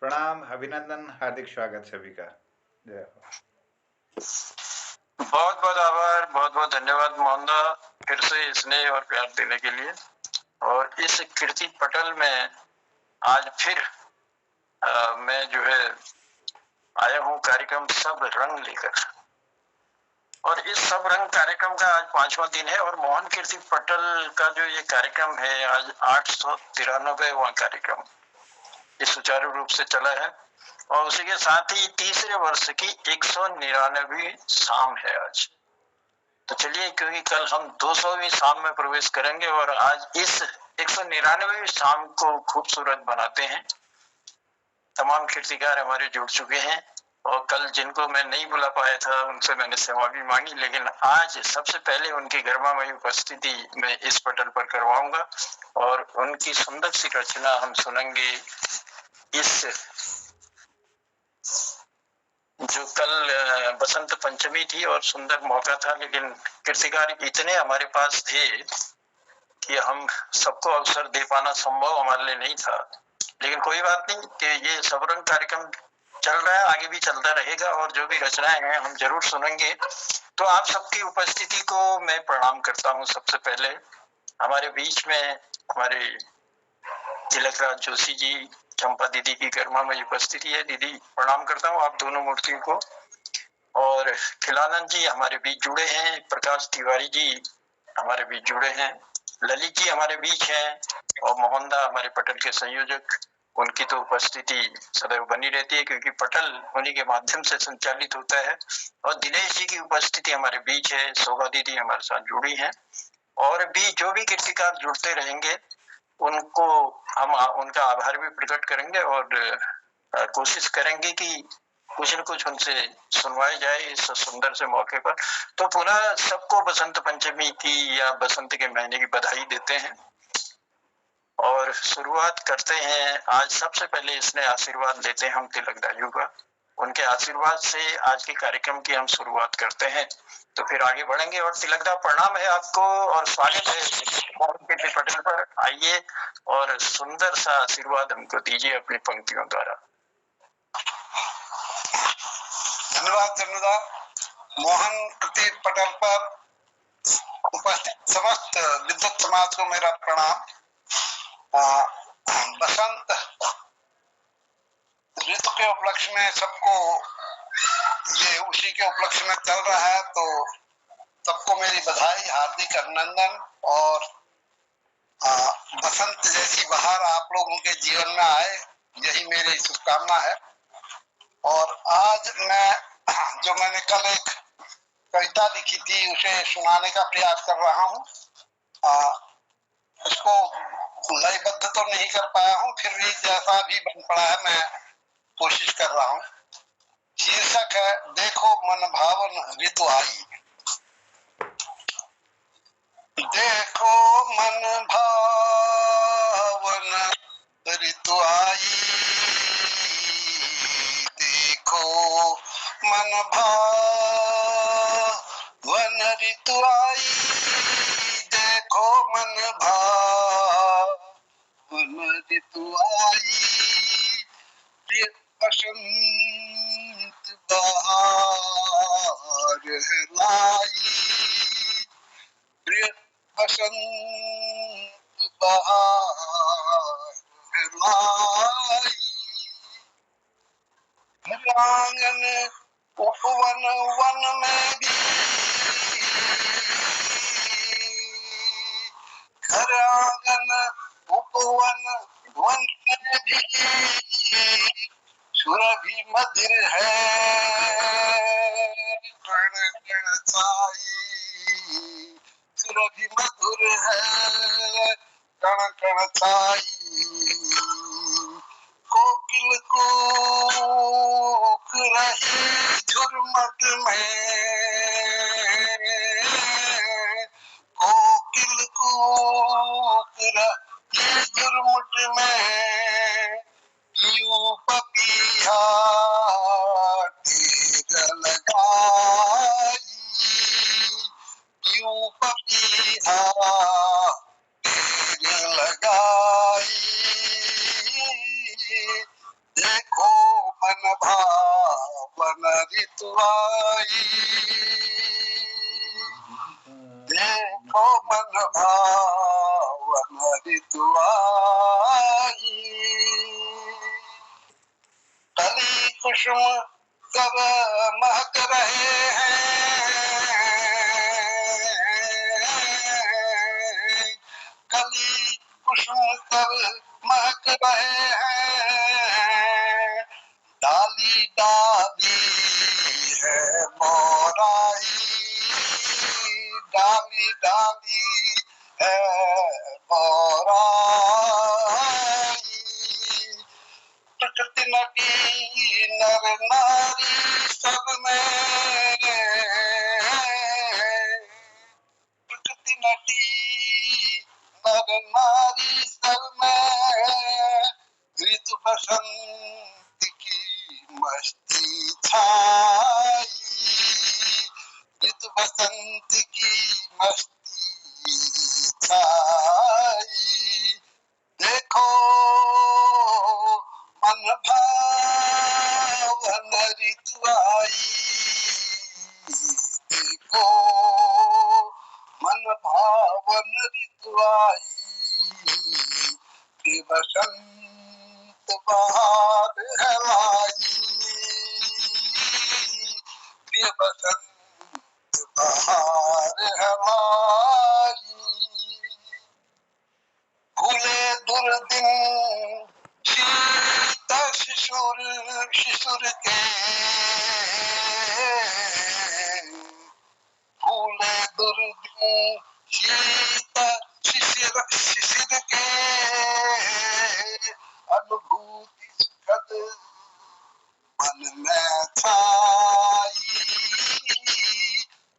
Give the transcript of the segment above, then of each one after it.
प्रणाम, अभिनंदन, हार्दिक स्वागत सभी का। जय हो। बहुत बहुत आभार, बहुत बहुत धन्यवाद मोहनदा, फिर से स्नेह और प्यार देने के लिए। और इस कीर्ति पटल में आज फिर मैं जो है आया हूँ कार्यक्रम सब रंग लेकर। और इस सब रंग कार्यक्रम का आज 5वां दिन है और मोहन कीर्ति पटल का जो ये कार्यक्रम है आज 893वां कार्यक्रम ये सुचारू रूप से चला है। और उसी के साथ ही तीसरे वर्ष की 199वीं शाम है आज। तो चलिए, क्योंकि कल हम 200वीं शाम में प्रवेश करेंगे और आज इस 199वीं शाम को खूबसूरत बनाते हैं। तमाम कीर्तिकार हमारे जुड़ चुके हैं और कल जिनको मैं नहीं बुला पाया था उनसे मैंने क्षमा भी मांगी, लेकिन आज सबसे पहले उनकी गर्मामयी उपस्थिति मैं इस पटल पर करवाऊंगा और उनकी सुंदर सी रचना हम सुनेंगे। इस जो कल बसंत पंचमी थी और सुंदर मौका था, लेकिन कीर्तिकार इतने हमारे पास थे कि हम सबको अवसर दे पाना संभव हमारे लिए नहीं था। लेकिन कोई बात नहीं कि ये सबरंग कार्यक्रम चल रहा है, आगे भी चलता रहेगा और जो भी रचनाएं हैं हम जरूर सुनेंगे। तो आप सबकी उपस्थिति को मैं प्रणाम करता हूँ। सबसे पहले हमारे बीच में हमारे तिलकराज जोशी जी, चंपा दीदी की गर्मामयी उपस्थिति है। दीदी प्रणाम करता हूँ आप दोनों मूर्तियों को। और खिलानंद जी हमारे बीच जुड़े हैं, प्रकाश तिवारी जी हमारे बीच जुड़े हैं, ललित जी हमारे बीच हैं और मोहनदा हमारे पटल के संयोजक, उनकी तो उपस्थिति सदैव बनी रहती है क्योंकि पटल उन्हीं के माध्यम से संचालित होता है। और दिनेश जी की उपस्थिति हमारे बीच है, शोभा दीदी हमारे साथ जुड़ी है और भी जो भी कीर्तिकार जुड़ते रहेंगे उनको हम उनका आभार भी प्रकट करेंगे और कोशिश करेंगे कि कुछ न कुछ उनसे सुनवाया जाए इस सुंदर से मौके पर। तो पुनः सबको बसंत पंचमी की या बसंत के महीने की बधाई देते हैं और शुरुआत करते हैं। आज सबसे इसने आशीर्वाद लेते हैं हम तिलकदायु का, उनके आशीर्वाद से आज के कार्यक्रम की हम शुरुआत करते हैं। तो फिर आगे बढ़ेंगे। और तिलकदा प्रणाम है आपको और स्वागत है पटल पर। आइए और सुंदर सा आशीर्वाद हमको दीजिए अपनी पंक्तियों द्वारा। धन्यवाद जन्मदा। मोहन कीर्ति पटल पर उपस्थित समस्त विद्वत समाज को मेरा प्रणाम। बसंत ऋतु के उपलक्ष्य में सबको ये उसी के उपलक्ष्य में चल रहा है, तो सबको मेरी बधाई, हार्दिक अभिनंदन। और बसंत जैसी बहार आप लोगों के जीवन में आए, यही मेरी शुभकामना है। और आज मैंने कल एक कविता लिखी थी उसे सुनाने का प्रयास कर रहा हूँ। उसको लयबद्ध तो नहीं कर पाया हूँ, फिर भी जैसा भी बन पड़ा है मैं कोशिश कर रहा हूँ। शीर्षक है देखो मन भावन ऋतु आई। देखो मन भावन ऋतु आई, देखो मन भावन ऋतु आई, देखो मन भावन ऋतु आई, बसंत बहार है लाई, बसंत बहार है लाई। आंगन उपवन वन में भी, घर आंगन उपवन वन में भी सुरभि मधुर है, कण कण छाई सुरभि मधुर है, कण कण छाई। कोकिल कूक रही झुरमुट में, कोकिल कूक रही झुरमुट में, यूं पपीहा ढेर लगाई, यूं पपीहा ढेर लगाई। ऋतु आई, देखो मन भावन ऋतु आई, कली कुसुम सब महक रहे हैं, कली कुसुम सब महक रहे हैं, डाली डाली है मोराई, डाली डाली है मोराई, प्रकृति नटी नर नारी सब में, प्रकृति नटी नर नारी सब में, ऋतु बसंत की मस्ती छाई, ऋतु बसंत की मस्ती छाई, देखो मन भावन ऋतु आई, देखो मन भावन ऋतु आई, प्रिय बसंत बहार है लाई, प्रिय बसंत बहार है लाई, भूले दुर्दिन शीत शिशुर शिशुर के, भूले दुर्दिन शीत शिशिर शिशिर के, अनुभूति सुखद मन में छाई,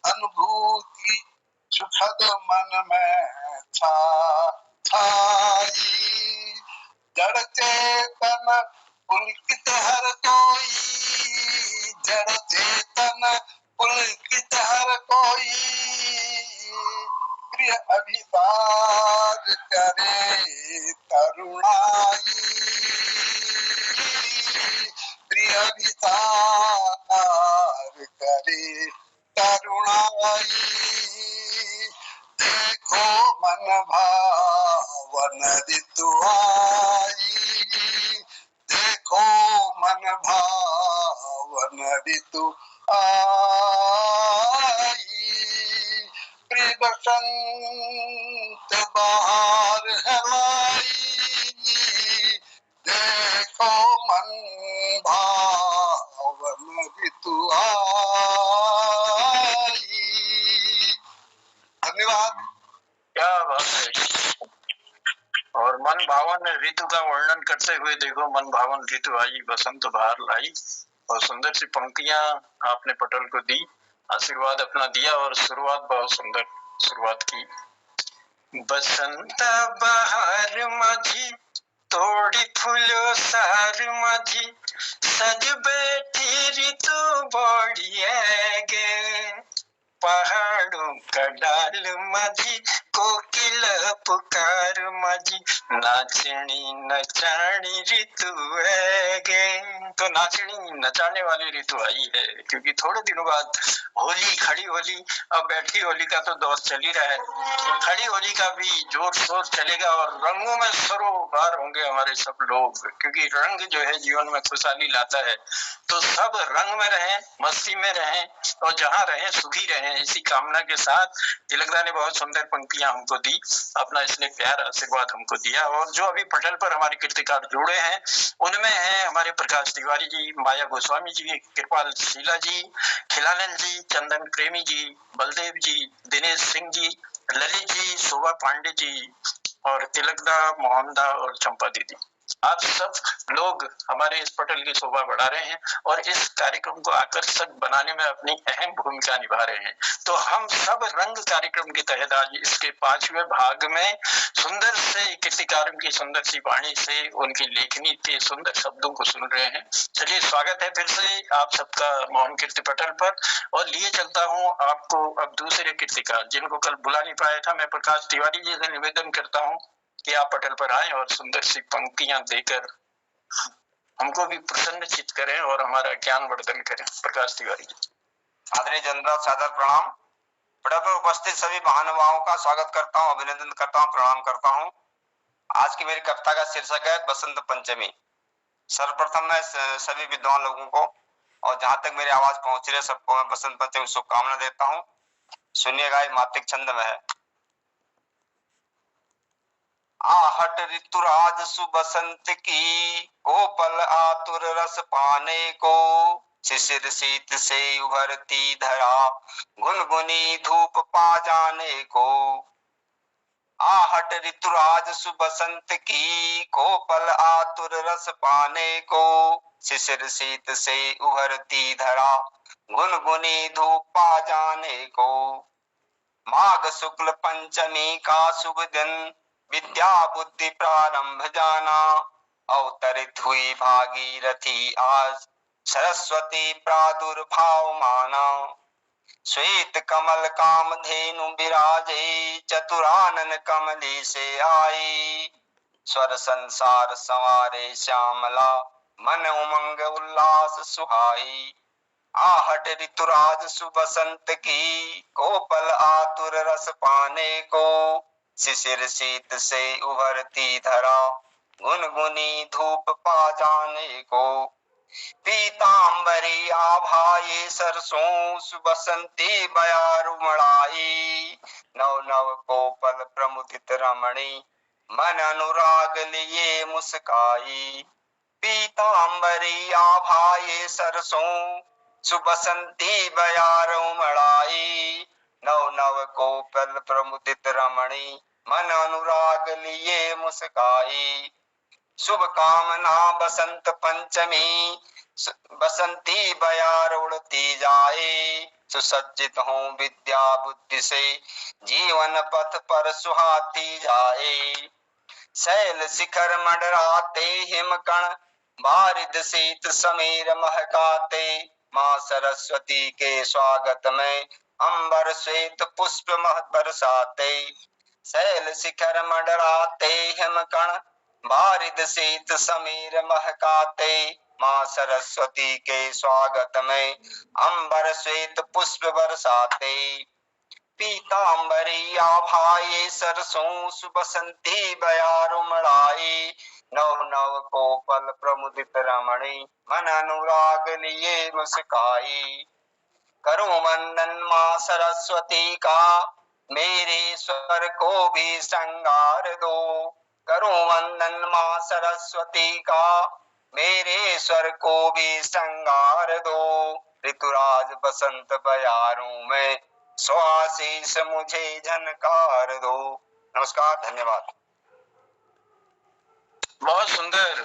अनुभूति सुखद मन में छाई, जड़ चेतन पुलकित हर कोई, जड़ चेतन पुलकित हर कोई, प्रिय अभिसार करे करुणाई, प्रिय अभिसार करे करुणाई, देखो मन भावन ऋतु आई, देखो मन भावन ऋतु आई, प्रिय बसंत बहार है लाई, देखो मन भावन ऋतु आई। धन्यवाद। क्या बात है। और मन भावन ऋतु का वर्णन करते हुए देखो मन भावन ऋतु आई, बसंत बहार लाई, और सुंदर सी पंक्तियां आपने पटल को दी, आशीर्वाद अपना दिया और शुरुआत बहुत सुंदर शुरुआत की। बसंत बहार माझी तोड़ी फूलो सार माझी, सज बैठी ऋतु बड़ी गे, पहाड़ों का डाल माझी कोकिल पुकार माझी, नाचनी नचानी ऋतु है गे। तो नाचनी नचाने वाली ऋतु आई है, क्योंकि थोड़े दिनों बाद होली, खड़ी होली, अब बैठी होली का तो दौर चल ही रहा है, तो खड़ी होली का भी जोर शोर चलेगा और रंगों में सरोबार होंगे हमारे सब लोग, क्योंकि रंग जो है जीवन में खुशहाली लाता है। तो सब रंग में रहें, मस्ती में रहें और जहाँ रहें सुखी रहें, इसी कामना के साथ तिलकदा ने बहुत सुंदर पंक्तियां हमको दी, अपना इसने प्यार आशीर्वाद हमको दिया। और जो अभी पटल पर हमारे कीर्तिकार जुड़े हैं उनमें हैं हमारे प्रकाश तिवारी जी, माया गोस्वामी जी, कृपाल शीला जी, खिलानंद जी, चंदन प्रेमी जी, बलदेव जी, दिनेश सिंह जी, ललित जी, शोभा पांडे जी और तिलकदा, मोहनदा और चंपा दीदी। आप सब लोग हमारे इस पटल की शोभा बढ़ा रहे हैं और इस कार्यक्रम को आकर्षक बनाने में अपनी अहम भूमिका निभा रहे हैं। तो हम सब रंग कार्यक्रम के तहत आज इसके 5वें भाग में सुंदर से कीर्तिकारों की सुंदर सी वाणी से उनकी लेखनी के सुंदर शब्दों को सुन रहे हैं। चलिए, स्वागत है फिर से आप सबका मोहन कीर्ति पटल पर, और लिए चलता हूँ आपको अब दूसरे कीर्तिकार जिनको कल बुला नहीं पाया था। मैं प्रकाश तिवारी जी से निवेदन करता हूँ कि आप पटल पर आए और सुंदर सी पंक्तियां देकर हमको भी प्रसन्नचित करें और हमारा ज्ञान वर्धन करें। प्रकाश तिवारी जी। आदरणीय जनरल सादर प्रणाम। पीड़ा पर उपस्थित सभी महानुभावों का स्वागत करता हूँ, अभिनंदन करता हूँ, प्रणाम करता हूँ। आज की मेरी कविता का शीर्षक है बसंत पंचमी। सर्वप्रथम मैं सभी विद्वान लोगों को और जहां तक मेरी आवाज पहुंच रही है सबको मैं बसंत पंचमी की शुभकामना देता हूँ। सुनिएगा, ये मात्रिक छंद में है। आहट ऋतुराज सुबसंत की, कोपल आतुर रस पाने को, शिशिर शीत से उभरती धरा, गुनगुनी धूप पा जाने को। आहट ऋतुराज सुबसंत की, कोपल आतुर रस पाने को, शिशिर शीत से उभरती धरा, गुनगुनी धूप पा जाने को। माघ शुक्ल पंचमी का शुभ दिन, विद्या बुद्धि प्रारंभ जाना, अवतरित हुई भागीरथी आज, सरस्वती प्रादुर्भाव माना। श्वेत कमल काम धेनु विराजे, चतुरानन कमली से आई, स्वर संसार संवारे श्यामला, मन उमंग उल्लास सुहाई। आहट ऋतुराज सुबसंत की, कोपल आतुर रस पाने को, शिशिर शीत से उभरती धरा, गुनगुनी धूप पा जाने को। पीतांबरी आभा ये सरसों, सुबसंती बयार उमड़ाई, नव नव कोपल प्रमुदित रमणी, मन अनुराग लिए मुस्काई। पीतांबरी आभा ये सरसों, सुबसंती बयार उमड़ाई, नव नव कोपल प्रमुदित रमणी, मन अनुराग लिए मुस्काई। शुभ कामना बसंत पंचमी, बसंती बयार उड़ती जाए, सुसज्जित हो विद्या बुद्धि से, जीवन पथ पर सुहाती जाए। शैल शिखर मंडराते हिमकण, बारिद शीत समीर महकाते, माँ सरस्वती के स्वागत में अंबर श्वेत पुष्प मह बरसाते। शैल शिखर मंडराते हिमकण, बारिद शीत समीर महकाते, माँ सरस्वती के स्वागत में अंबर श्वेत पुष्प बरसाते। पीतांबरी आभा ये सरसों, सुबसंती बयार उमड़ाई, नव नव कोपल प्रमुदित रमणी, मन अनुराग लिए मुस्काई। करूं वंदन माँ सरस्वती का, मेरे स्वर को भी श्रृंगार दो। करूं वंदन माँ सरस्वती का, मेरे स्वर को भी श्रृंगार दो। ऋतुराज बसंत बयारों में, स्वाशीष मुझे झनकार दो। नमस्कार, धन्यवाद। बहुत सुंदर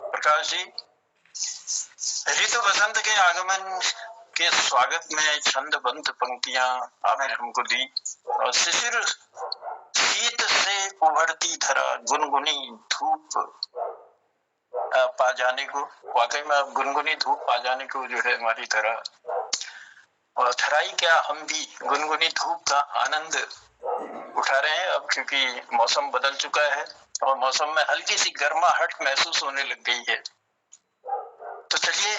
प्रकाश जी। ऋतु बसंत के आगमन के स्वागत में छंदबद्ध पंक्तियां आपने हमको दी और शिशिर शीत से उभरती धरा, गुनगुनी धूप पा जाने को, वाकई में गुनगुनी धूप पा जाने को जो है हमारी धरा, और धराई क्या हम भी गुनगुनी धूप का आनंद उठा रहे हैं अब, क्योंकि मौसम बदल चुका है और मौसम में हल्की सी गर्माहट महसूस होने लग गई है। तो चलिए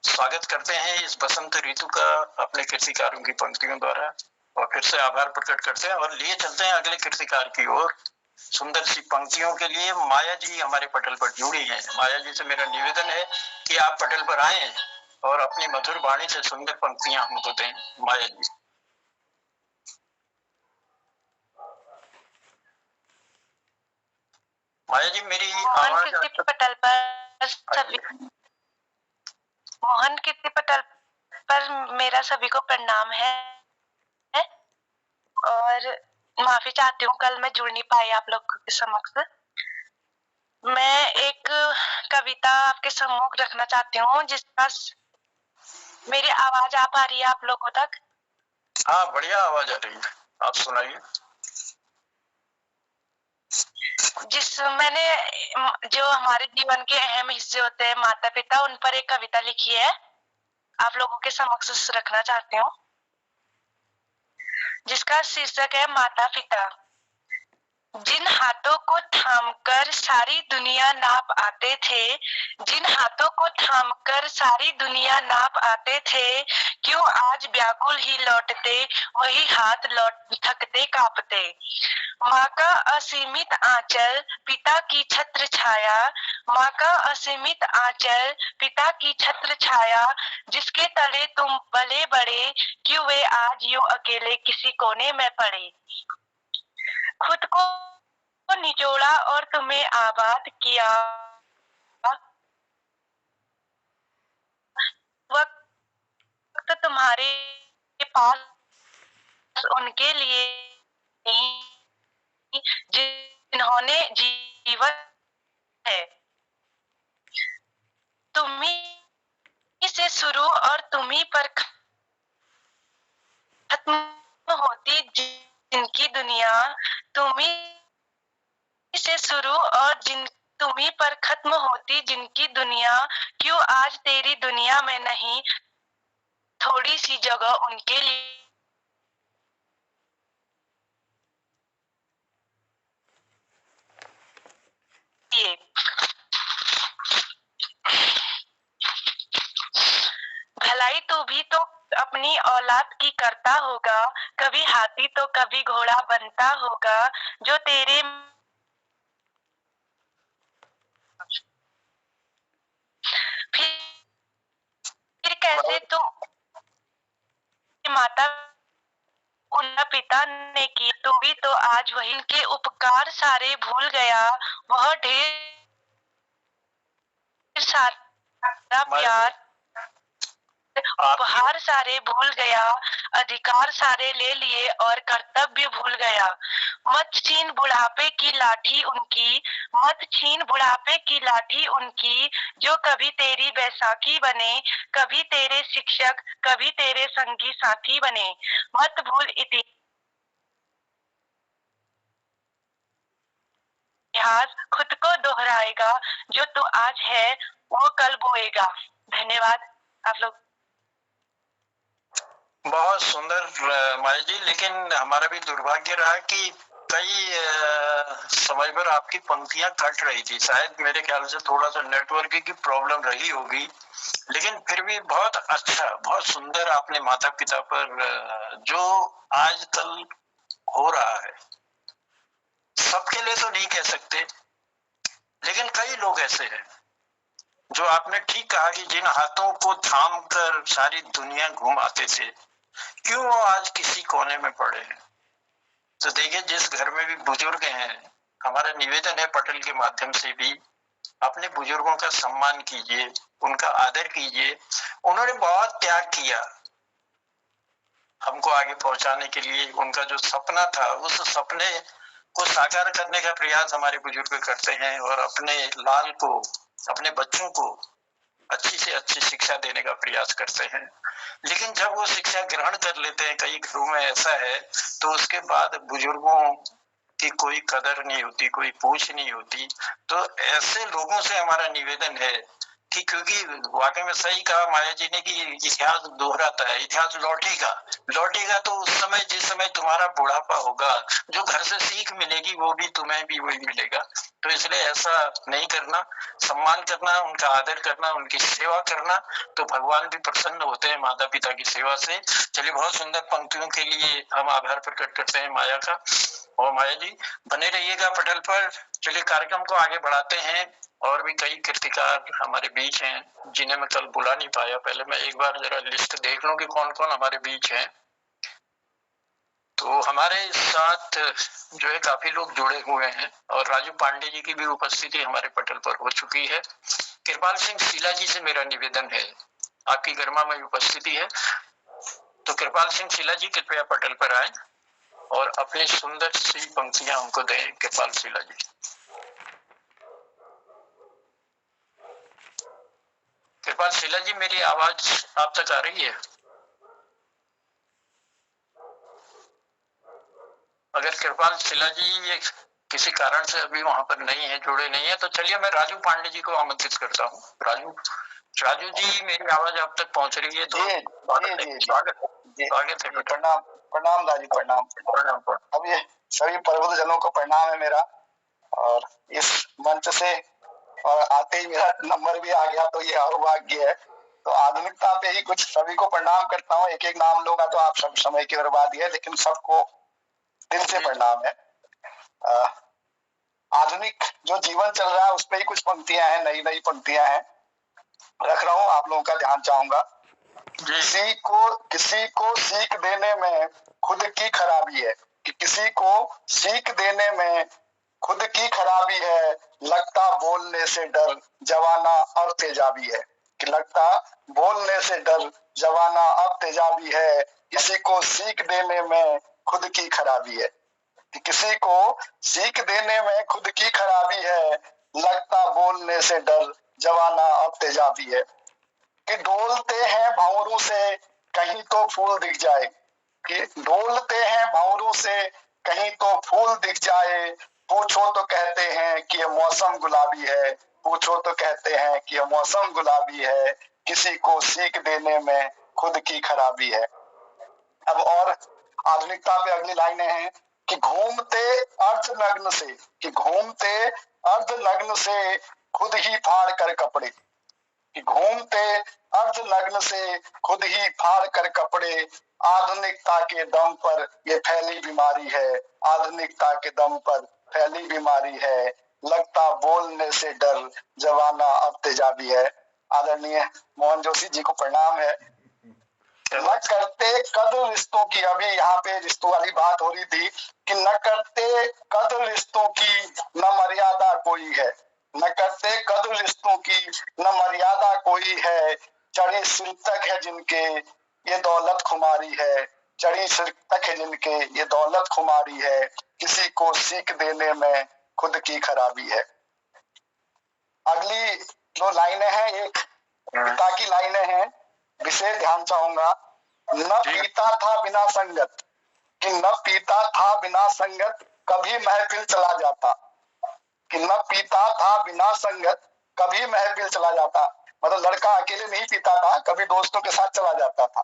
स्वागत करते हैं इस बसंत ऋतु का अपने कृतिकारों की पंक्तियों द्वारा, और फिर से आभार प्रकट करते हैं और लिए चलते हैं अगले कृतिकार की ओर। सुंदर सी पंक्तियों के लिए माया जी हमारे पटल पर जुड़ी हैं। माया जी से मेरा निवेदन है कि आप पटल पर आए और अपनी मधुर वाणी से सुंदर पंक्तियां हमको दें। माया जी। माया जी मेरी आवाज पटल पर सभी, मोहन कीर्ति पटल पर मेरा सभी को प्रणाम है और माफी चाहती हूँ कल मैं जुड़ नहीं पाई आप लोगों के समक्ष। मैं एक कविता आपके सम्मुख रखना चाहती हूँ जिसका मेरी आवाज आ पा रही है आप लोगों तक? हाँ, बढ़िया आवाज आ रही है, आप सुनाइए। जिस मैंने जो हमारे जीवन के अहम हिस्से होते हैं माता पिता, उन पर एक कविता लिखी है, आप लोगों के समक्ष रखना चाहती हूँ, जिसका शीर्षक है माता पिता। जिन हाथों को थामकर सारी दुनिया नाप आते थे, जिन हाथों को थामकर सारी दुनिया नाप आते थे, क्यों आज व्याकुल ही लौटते वही हाथ लौट थकते कांपते। माँ का असीमित आंचल, पिता की छत्र छाया, माँ का असीमित आंचल, पिता की छत्र छाया, जिसके तले तुम पले बड़े, क्यों वे आज यूं अकेले किसी कोने में पड़े। खुद को निचोड़ा और तुम्हें आबाद किया, वक्त तुम्हारे पास उनके लिए नहीं जिन्होंने जीवन है। तुम्ही से शुरू और तुम्ही पर खत्म होती जिनकी दुनिया, तुम्ही से शुरू और तुम्ही पर खत्म होती जिनकी दुनिया, क्यों आज तेरी दुनिया में नहीं थोड़ी सी जगह उनके लिए। भलाई तो भी तो अपनी औलाद की करता होगा, कभी हाथी तो कभी घोड़ा बनता होगा, जो तेरे फिर कैसे तू माता उनका पिता ने की, तू भी तो आज वही के उपकार सारे भूल गया, वह ढेर सारा प्यार उपहार सारे भूल गया, अधिकार सारे ले लिए और कर्तव्य भूल गया। मत छीन बुढ़ापे की लाठी उनकी, मत छीन बुढ़ापे की लाठी उनकी, जो कभी तेरी बैसाखी बने, कभी तेरे शिक्षक, कभी तेरे संगी साथी बने। मत भूल इतिहास खुद को दोहराएगा, जो तू आज है वो कल बोएगा। धन्यवाद आप लोग। बहुत सुंदर माया जी, लेकिन हमारा भी दुर्भाग्य रहा कि कई समय पर आपकी पंक्तियां कट रही थी। शायद मेरे ख्याल से थोड़ा सा नेटवर्क की प्रॉब्लम रही होगी, लेकिन फिर भी बहुत अच्छा, बहुत सुंदर आपने माता पिता पर जो आजकल हो रहा है, सबके लिए तो नहीं कह सकते, लेकिन कई लोग ऐसे हैं जो आपने ठीक कहा कि जिन हाथों को थाम कर सारी दुनिया घूम आते थे, क्यों वो आज किसी कोने में पड़े हैं। तो देखिए, जिस घर में भी बुजुर्ग हैं, हमारा निवेदन है पटल के माध्यम से भी अपने बुजुर्गों का सम्मान कीजिए, उनका आदर कीजिए। उन्होंने बहुत त्याग किया हमको आगे पहुंचाने के लिए। उनका जो सपना था, उस सपने को साकार करने का प्रयास हमारे बुजुर्ग करते हैं और अपने लाल को, अपने बच्चों को अच्छी से अच्छी शिक्षा देने का प्रयास करते हैं। लेकिन जब वो शिक्षा ग्रहण कर लेते हैं, कई घरों में ऐसा है, तो उसके बाद बुजुर्गों की कोई कदर नहीं होती, कोई पूछ नहीं होती। तो ऐसे लोगों से हमारा निवेदन है कि, क्योंकि वाकई में सही कहा माया जी ने कि इतिहास दोहराता है, इतिहास लौटेगा। लौटेगा तो उस समय, जिस समय तुम्हारा बुढ़ापा होगा, जो घर से सीख मिलेगी वो भी तुम्हें भी वही मिलेगा। तो इसलिए ऐसा नहीं करना, सम्मान करना, उनका आदर करना, उनकी सेवा करना, तो भगवान भी प्रसन्न होते हैं माता पिता की सेवा से। चलिए, बहुत सुंदर पंक्तियों के लिए हम आभार प्रकट करते हैं माया का। और माया जी बने रहिएगा पटल पर। चलिए, कार्यक्रम को आगे बढ़ाते हैं। और भी कई कृतिकार हमारे बीच हैं जिन्हें मैं कल बुला नहीं पाया। पहले मैं एक बार जरा लिस्ट देख लूं कि कौन कौन हमारे बीच हैं। तो हमारे साथ जो है काफी लोग जुड़े हुए हैं और राजू पांडे जी की भी उपस्थिति हमारे पटल पर हो चुकी है। कृपाल सिंह शीला जी से मेरा निवेदन है, आपकी गरिमा में उपस्थिति है, तो कृपाल सिंह शीला जी कृपया पटल पर आए और अपनी सुंदर सी पंक्तियां हमको दें। कृपाल शीला जी। कृपाल शीला जी, मेरी आवाज आप तक आ रही है? अगर कृपाल शीला जी ये किसी कारण से अभी वहां पर नहीं है, जुड़े नहीं है, तो चलिए मैं राजू पांडे जी को आमंत्रित करता हूँ। राजू जी, मेरी आवाज आप तक पहुंच रही है? तो स्वागत है। प्रणाम प्रणाम दादी, प्रणाम। अब ये सभी प्रबुद्ध जनों को प्रणाम है मेरा। और इस मंच से और आते ही मेरा नंबर भी आ गया तो ये और भाग्य है। तो आधुनिकता पे ही कुछ सभी को प्रणाम करता हूँ। एक एक नाम लूंगा तो आप सब समय की बर्बादी है, लेकिन सबको दिल से प्रणाम है। आधुनिक जो जीवन चल रहा है उस पर ही कुछ पंक्तियां हैं, नई नई पंक्तियां हैं, रख रहा हूँ, आप लोगों का ध्यान चाहूंगा। किसी को सीख देने में खुद की खराबी है, कि किसी को सीख देने में खुद की खराबी है, लगता बोलने से डर जवाना अब तेजाबी है। कि लगता बोलने से डर जवाना अब तेजाबी है, किसी को सीख देने में खुद की खराबी है। कि किसी को सीख देने में खुद की खराबी है, लगता बोलने से डर जवाना अब तेजाबी है। कि डोलते हैं भंवरों से कहीं तो फूल दिख जाए, कि डोलते हैं भंवरों से कहीं तो फूल दिख जाए, पूछो तो कहते हैं कि ये मौसम गुलाबी है, पूछो तो कहते हैं कि ये मौसम गुलाबी है, किसी को सीख देने में खुद की खराबी है। अब और आधुनिकता पे अगली लाइनें हैं कि घूमते अर्धनग्न से, कि घूमते अर्धनग्न से खुद ही फाड़ कर कपड़े, कि घूमते अर्धनग्न से खुद ही फाड़ कर कपड़े, आधुनिकता के दम पर ये फैली बीमारी है, आधुनिकता के दम पर फैली बीमारी है, लगता बोलने से डर जवाना अब तेजाबी है। आदरणीय मोहन जोशी जी को प्रणाम है। न करते कदर रिश्तों की, अभी यहाँ पे रिश्तों वाली बात हो रही थी कि न करते कदर रिश्तों की न मर्यादा कोई है, न करते कदर रिश्तों की न मर्यादा कोई है, चढ़ी सिर तक है जिनके ये दौलत खुमारी है, चढ़ी सिर तक है जिनके ये दौलत खुमारी है, किसी को सीख देने में खुद की खराबी है। अगली जो लाइनें हैं, एक पिता की लाइनें हैं, विशेष ध्यान चाहूंगा। न पीता था बिना संगत, कि न पीता था बिना संगत कभी महफिल चला जाता, कि न पीता था बिना संगत कभी महफिल चला जाता, मतलब लड़का अकेले नहीं पीता था, कभी दोस्तों के साथ चला जाता था।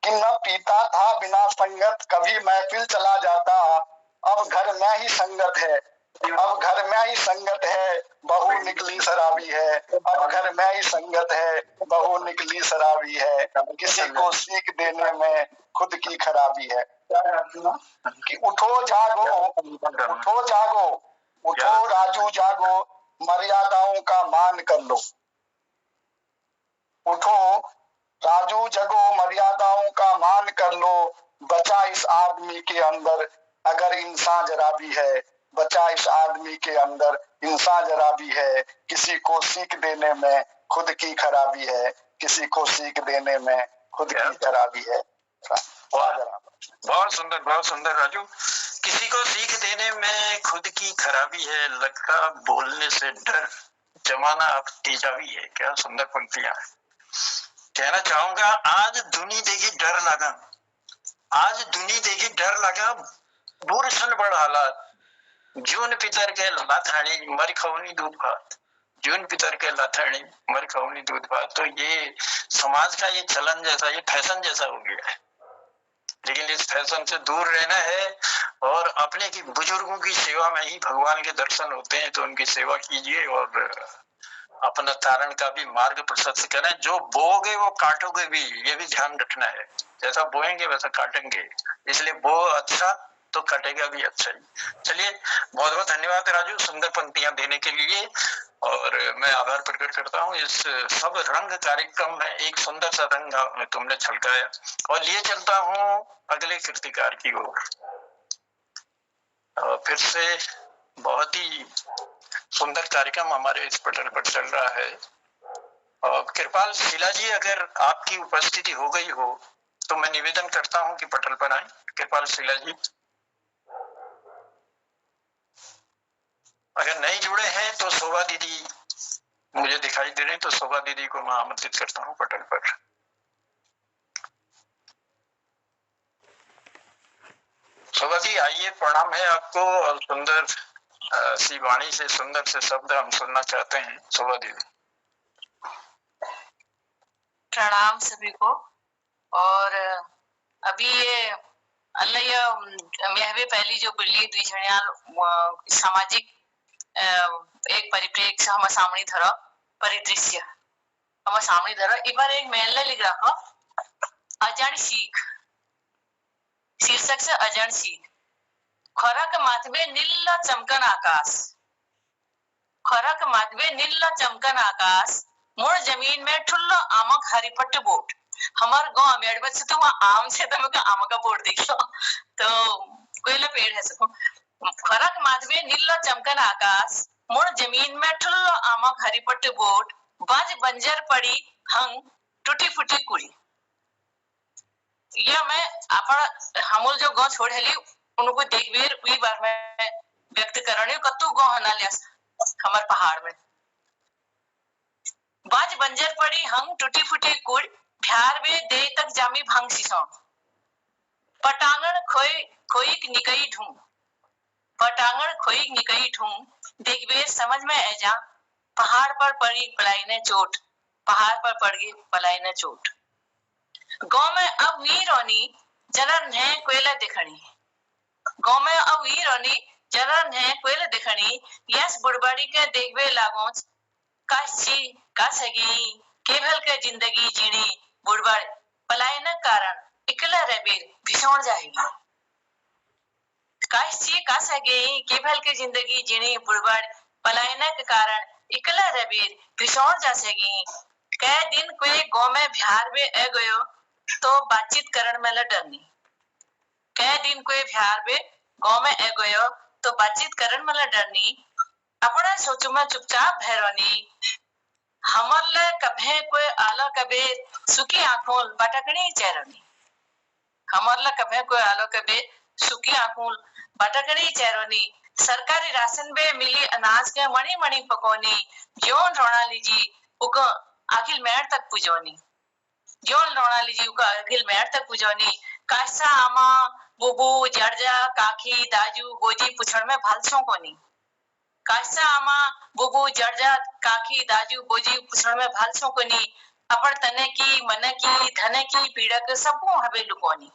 कि न पीता था बिना संगत कभी महफिल चला जाता, अब घर में ही संगत है, अब घर में ही संगत है, बहू निकली शराबी है, अब घर में ही संगत है, बहू निकली शराबी है, किसी को सीख देने में खुद की खराबी है। कि उठो जागो, उठो जागो, उठो राजू जागो, मर्यादाओं का मान कर लो, उठो राजू जगो, मर्यादाओं का मान कर लो, बचा इस आदमी के अंदर अगर इंसान जरा भी है, बचा इस आदमी के अंदर इंसान जरा भी है, किसी को सीख देने में खुद की खराबी है, किसी को सीख देने में खुद की खराबी है। बहुत सुंदर राजू। किसी को सीख देने में खुद की खराबी है, लगता बोलने से डर जमाना अब तेजाबी है। क्या सुंदर पंक्तियां हैं। कहना चाहूंगा, आज दुनी देखी डर लगा, आज दुनी देखी डर लगा, बुर सन बड़ हालात, जून पितर के लाथाणी मर खवनी दूध भात, जून पितर के लाथाणी मर खवनी दूध भात। तो ये समाज का ये चलन जैसा, ये फैशन जैसा हो गया है, लेकिन इस फैशन से दूर रहना है और अपने की बुजुर्गों की सेवा में ही भगवान के दर्शन होते हैं, तो उनकी सेवा कीजिए और अपना तारण का भी मार्ग प्रशस्त करें। जो बोओगे वो काटोगे भी, ये भी ध्यान रखना है। जैसा बोएंगे वैसा काटेंगे, इसलिए बो अच्छा तो कटेगा भी अच्छा ही। चलिए, बहुत बहुत धन्यवाद राजू, सुंदर पंक्तियां देने के लिए। और मैं आभार प्रकट करता हूँ। इस सब रंग कार्यक्रम में एक सुंदर सा रंग तुमने छलकाया, और लिए चलता हूँ अगले कीर्तिकार की ओर। फिर से बहुत ही सुंदर कार्यक्रम हमारे इस पटल पर चल रहा है। और कृपाल शीला जी, अगर आपकी उपस्थिति हो गई हो तो मैं निवेदन करता हूं कि पटल पर आए। कृपाल शीला जी, अगर नहीं जुड़े हैं तो शोभा दीदी मुझे दिखाई दे रहे हैं, तो शोभा दीदी को मैं आमंत्रित करता हूं पटल पर। शोभा जी आइए, प्रणाम है आपको, और सुंदर सी वाणी से सुंदर से शब्द हम सुनना चाहते हैं। शोभा दीदी। प्रणाम सभी को। और अभी ये अल्लाह मेहवे पहली जो बिल्ली दुई जण्याल सामाजिक एक परिप्रेक्ष्य हम सामने धर परिदृश्य हम सामने धर इबार एक मेल लिख रखो अजान सीख शीर्षक से अजान सीख खरक माथवे नीला चमकन आकाश खरक माथवे नीला चमकन आकाश मूळ जमीन में ठुल्लो आमक हरिपट्ट बोट हमारे गांव में अड़बत से तो वहाँ आम से तो मैं आम का बोर्ड देख लो तो कोई ला पेड़ है सको खरक माथवे नीला चमकन आकाश मूळ जमीन में ठुल्लो आमक हरिपट्ट बोट बाज बंजर पड़ी हंग टूटी फूटी कुड़ी यह मैं अपन हमोल जो गांव छोड़ हेली उनको देखबीर वी बार में व्यक्त करने कतु गांव हना लिया हमार पहाड़ में बाज बंजर पड़ी हंग टूटी फूटी कुड़ भ्यार वे दे तक जामी भंग सिसो पटांगण खोई निकई ढूंढ पटांगण खोई निकई ढूंढ देखबीर समझ में आ जा पहाड़ पर पड़ी पलाई ने चोट पहाड़ पर पड़ गई पलाई ने चोट गांव में अब वीरोनी जनन है कोयला दिखनी गांव में अब वीरोनी जनन है कोयला दिखनी यस बुड़बड़ी के देखबे लागो काशी कासगी केवल के जिंदगी जीनी बुड़बड़ पलायन कारण इकला रबीर भीषण जाएगी काशी कासगी केवल के जिंदगी जीनी बुड़बड़ पलायन के कारण इकला रबीर भीषण जासेगी कई दिन कोई गांव में बिहार में आ गयो तो बातचीत करण में डरनी कई दिन कोई बिहार में गांव में आ गयो तो बातचीत करण में डरनी अपना सोचो में चुपचाप भैरवनी हमल कभे कोई आलो कबे सुखी आंखों बटकनी चेरनी हमल कभे कोई आलो कबे सुखी आंखों बटकनी चेरनी सरकारी राशन में मिली अनाज के मणि मणि पकौनी जोन रोना लीजी उक अखिल मेहर तक पुजोनी जोन रोना लीजी उक अखिल मेहर तक पुजोनी कासा आमा बुबू जर्जा काकी दाजू गोजी पुछण में भालसों कोनी कासा आमा बुबू जर्जा काकी दाजू गोजी पुछण में भालसों कोनी अपन तने की मन की धन की पीड़क सबो हवे लुकोनी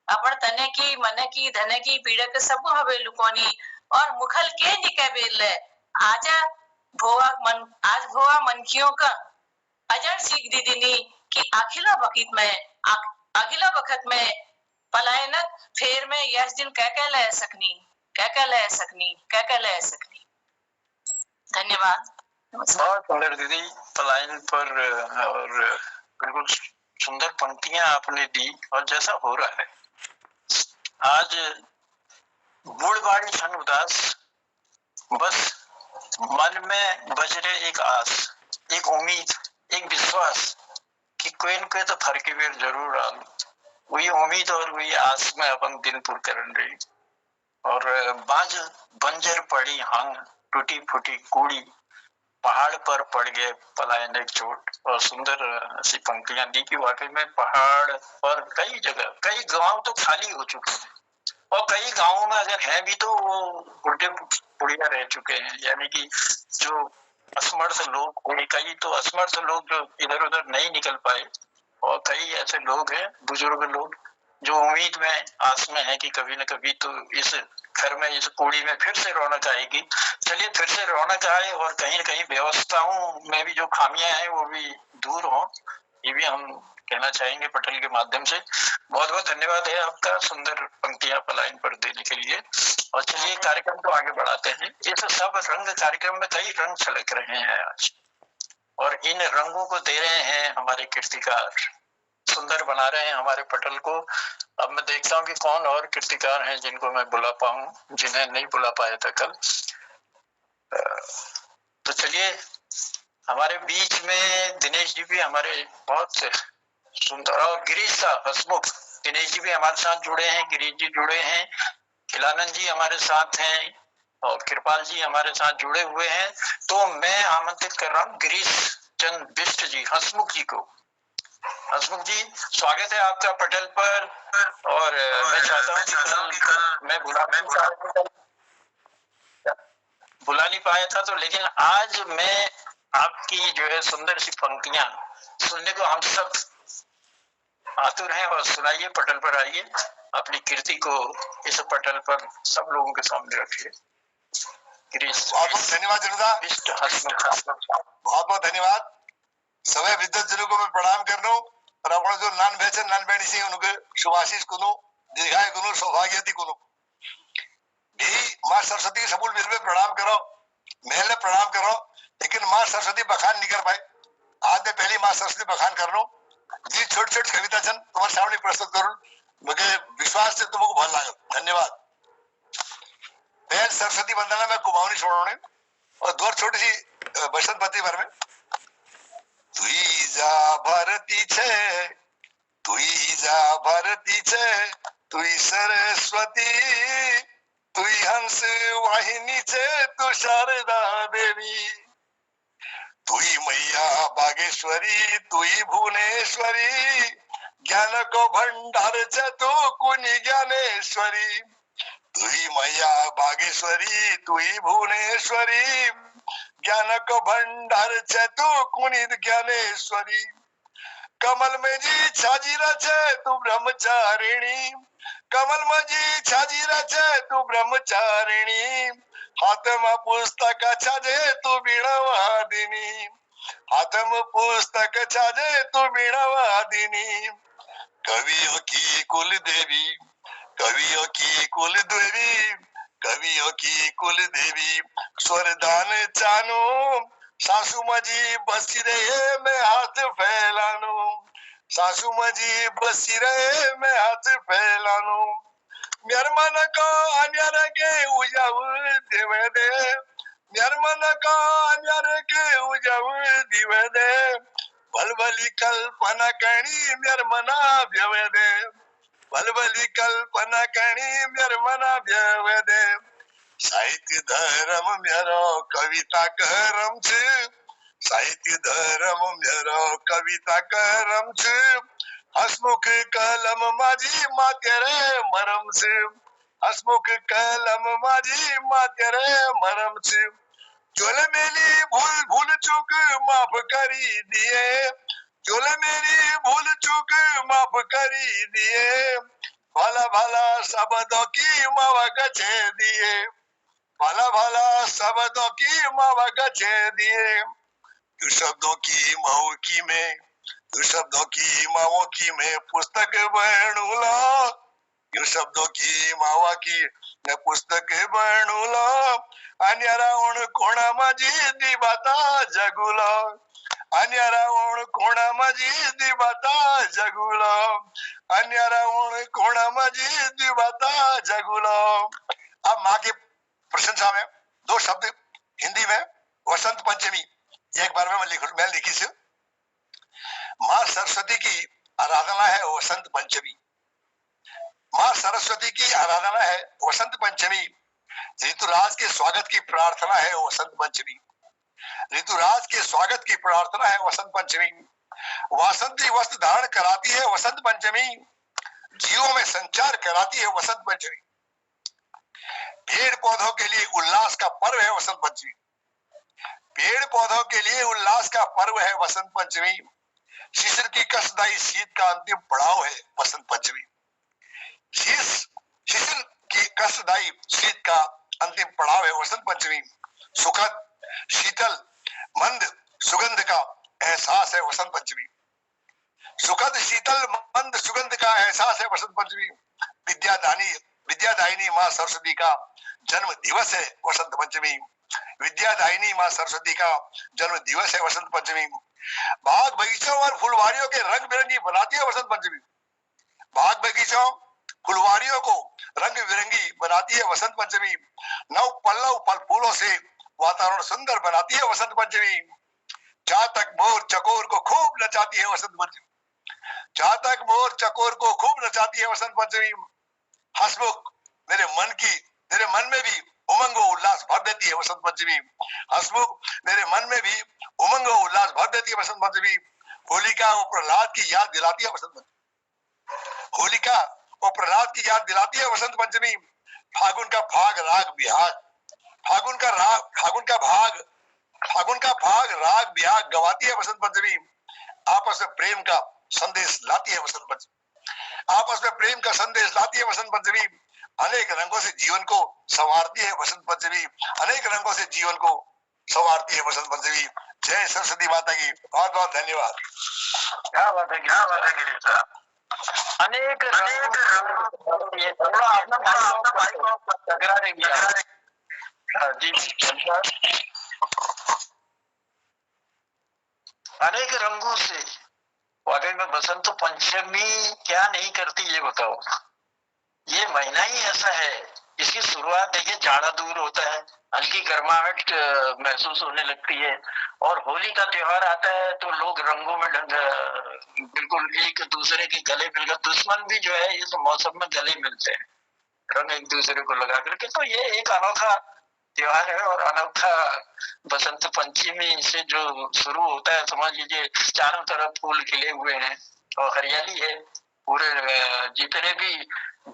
अपन तने की मन की धन की पीड़क सबो हवे लुकोनी और मुखल के निकबे ले आज भोवा मनखियों का अजर सीख दीदिनी कि अखिला वक्त में पलायनक फेर में यस दिन कह ले सकनी धन्यवाद। बहुत सुंदर दीदी पलायन पर और बिल्कुल सुंदर पंक्तियां आपने दी और जैसा हो रहा है आज बूढ़बाड़ी छन उदास बस मन में बज रहे एक आस एक उम्मीद एक विश्वास कि कोई न कोई तो फर्क बेर जरूर आल वही उम्मीद और वही आस में अपन दिन पूर करन रही और बाज बंजर पड़ी हंग टूटी फूटी कूड़ी पहाड़ पर पड़ गए पलायन एक चोट और सुंदर सी पंक्तियां दी कि वाकई में पहाड़ पर कई जगह कई गांव तो खाली हो चुके हैं और कई गांवों में अगर है भी तो वो बुढ़े बुढ़िया रह चुके हैं यानी कि जो असमर्थ लोग कई तो असमर्थ लोग जो इधर उधर नहीं निकल पाए और कई ऐसे लोग हैं बुजुर्ग लोग जो उम्मीद में आस में है कि कभी न कभी तो इस घर में इस कूड़ी में फिर से रौनक आएगी। चलिए फिर से रौनक आए और कहीं न कहीं व्यवस्थाओं में भी जो खामियां हैं वो भी दूर हों, ये भी हम कहना चाहेंगे पटल के माध्यम से। बहुत बहुत धन्यवाद है आपका सुंदर पंक्तियां पलायन पर देने के लिए। और चलिए कार्यक्रम को आगे बढ़ाते हैं। इस सब रंग कार्यक्रम में कई रंग छलक रहे हैं आज और इन रंगों को दे रहे हैं हमारे कीर्तिकार, सुंदर बना रहे हैं हमारे पटल को। अब मैं देखता हूँ कि कौन और कीर्तिकार हैं जिनको मैं बुला पाऊं, जिन्हें नहीं बुला पाया था कल। तो चलिए हमारे बीच में दिनेश जी भी हमारे बहुत सुंदर और गिरीश साहब हसमुख, दिनेश जी भी हमारे साथ जुड़े हैं, गिरीश जी जुड़े हैं, खिलानंद जी हमारे साथ हैं और कृपाल जी हमारे साथ जुड़े हुए हैं। तो मैं आमंत्रित कर रहा हूँ गिरीश चंद बिष्ट जी हसमुख जी को। हसमुख जी स्वागत है आपका पटल पर। और मैं चाहता हूँ कि कल मैं बुला नहीं पाया था तो, लेकिन आज मैं आपकी जो है सुंदर सी पंक्तियां सुनने को हम सब आतुर हैं और सुनाइए, पटल पर आइए। अपनी कीर्ति को इस पटल पर सब लोगों के सामने रखिए। बहुत बहुत धन्यवाद जनता, बहुत बहुत धन्यवाद। सभी विद्वजनों को मैं प्रणाम कर रहा हूँ और अपना जो नान बेचन नान बेणी सी उनके शुभाशीष कुनु दीर्घाय कुनु सौभाग्यवती कुनु भी माँ सरस्वती के सबूल मिल में प्रणाम करो, महल प्रणाम करो, लेकिन माँ सरस्वती बखान नहीं कर पाए। आज मैं पहली माँ सरस्वती बखान कर रहा हूँ जी। छोट छोट कविता चंद तुम्हारे सामने प्रस्तुत करूँ, मुझे विश्वास से तुमको बहुत लागल। धन्यवाद। पहल सरस्वती वंदना में कुमाऊनी छोड़ने और दो छोटी सी बसंत पति भर में तुई जा भरती छे, तुई जा भरती छे, तुई सरस्वती, तुई हंस वाहिनी छे, तू शारदा देवी, तुई मैया बागेश्वरी, तुई भुवनेश्वरी, ज्ञान को भंडार छे, तू कुनी ज्ञानेश्वरी, तुई मैया बागेश्वरी, तुई भुवनेश्वरी, ज्ञान को भंडार छे, तू कुनी ज्ञानेश्वरी, कमल में जी छाजी रचे, तू ब्रह्मचारिणी, कमल में जी छाजी रचे, तू ब्रह्मचारिणी, हाथ में पुस्तक छाजे, तू बीणावादिनी, हाथ में पुस्तक छाजे, तू बीणावादिनी, कवियों की कुल देवी, कवियों की कुल देवी, कवियों की कुल देवी, स्वरदान चानो, सासू मजी बसी रहे मैं हाथ फैलानो, सासू मजी बसी रहे मैं हाथ फैलानो, मेर मन को अन्यार के उजाव देवे दे, मेर मन को अन्यार के उजाव दिवे दे, बलबली कल्पना कणी मेर मना व्यवे दे, बलबली कल्पना कणी मेर मना व्यवे दे, साहित्य धर्म मेरो कविता करम छे, साहित्य धर्म मेरो कविता करम छे, हसमुख कलम माजी माते रे मरम छे, हसमुख कलम माजी माते रे मरम छे, जोले मेरी भूल भूल चूक माफ करी दिए, जोले मेरी भूल चूक माफ करी दिए, भला भला शब्दों की मावा गछे दिए, भला भला शब्दों की मावा गछे दिए, तू शब्दों की माओ की में, तू शब्दों की माओ की में पुस्तक बणूला, यू शब्दों की मावा की मैं पुस्तक बणूला, अन्यारा उन कोणा माजी दिबाता जगुला, अन्यारा उन कोणा माजी दिबाता जगुला, अन्यारा उन कोणा माजी दिबाता जगुला। अब माँ की प्रशंसा में दो शब्द हिंदी में, वसंत पंचमी एक बार में मैं लिखी से, माँ सरस्वती की आराधना है वसंत पंचमी, माँ सरस्वती की आराधना है वसंत पंचमी, ऋतुराज के स्वागत की प्रार्थना है वसंत पंचमी, ऋतुराज के स्वागत की प्रार्थना है वसंत पंचमी, वासंती वस्त्र धारण कराती है वसंत पंचमी, जीवों में संचार कराती है वसंत पंचमी, पेड़ पौधों के लिए उल्लास का पर्व है वसंत पंचमी, पेड़ पौधों के लिए उल्लास का पर्व है वसंत पंचमी, शिशिर की कष्टदायी शीत का अंतिम पड़ाव है वसंत पंचमी, शिशिर की कष्टदायी शीत का अंतिम पड़ाव है वसंत पंचमी, सुखद शीतल मंद सुगंध का एहसास है वसंत पंचमी, सुखद शीतल मंद सुगंध का एहसास है वसंत पंचमी, विद्यादायिनी माँ सरस्वती का जन्म दिवस है वसंत पंचमी, विद्यादायिनी माँ सरस्वती का जन्म दिवस है वसंत पंचमी, बाग बगीचों और फुलवारियों के रंग बिरंगी बनाती है वसंत पंचमी, बाग बगीचों फुलवारियों को रंग बिरंगी बनाती है वसंत पंचमी, नव पल्लव फल फूलों से वातावरण सुंदर बनाती है वसंत पंचमी, चातक मोर चकोर को खूब नचाती है वसंत पंचमी, चातक मोर चकोर को खूब नचाती है वसंत पंचमी, हंसमुख मेरे मन में भी उमंग और उल्लास भर देती है वसंत पंचमी, हंसमुख मेरे मन में भी उमंग और उल्लास भर देती है वसंत पंचमी, होलिका और प्रहलाद की याद दिलाती है वसंत पंचमी, होलिका और प्रहलाद की याद दिलाती है वसंत पंचमी, फागुन का भाग राग बिहाग, फागुन का भाग राग बिहाग गवाती है वसंत पंचमी, आपस में प्रेम का संदेश लाती है वसंत पंचमी, आपस में प्रेम का संदेश लाती है बसंत पंचमी। अनेक रंगों से जीवन को संवारती है बसंत पंचमी, अनेक रंगों से जीवन को संवारती है बसंत पंचमी। जय सरस्वती माता की, बहुत बहुत धन्यवाद। क्या बात है, क्या बात है गिरीश साहब। अनेक ये थोड़ा अपना माइक टकरा देगी जी जी। अनेक रंगों से वाकई में बसंत पंचमी क्या नहीं करती ये बताओ। ये महीना ही ऐसा है, इसकी शुरुआत देखिए जाड़ा दूर होता है, हल्की गर्माहट महसूस होने लगती है, और होली का त्योहार आता है तो लोग रंगों में बिल्कुल एक दूसरे के गले मिलकर, दुश्मन भी जो है इस मौसम में गले मिलते हैं रंग एक दूसरे को लगा करके। तो ये एक अनोखा त्योहार है, और अनोखा बसंत पंचमी से जो शुरू होता है, समझ लीजिए चारों तरफ फूल खिले हुए हैं और हरियाली है। पूरे जितने भी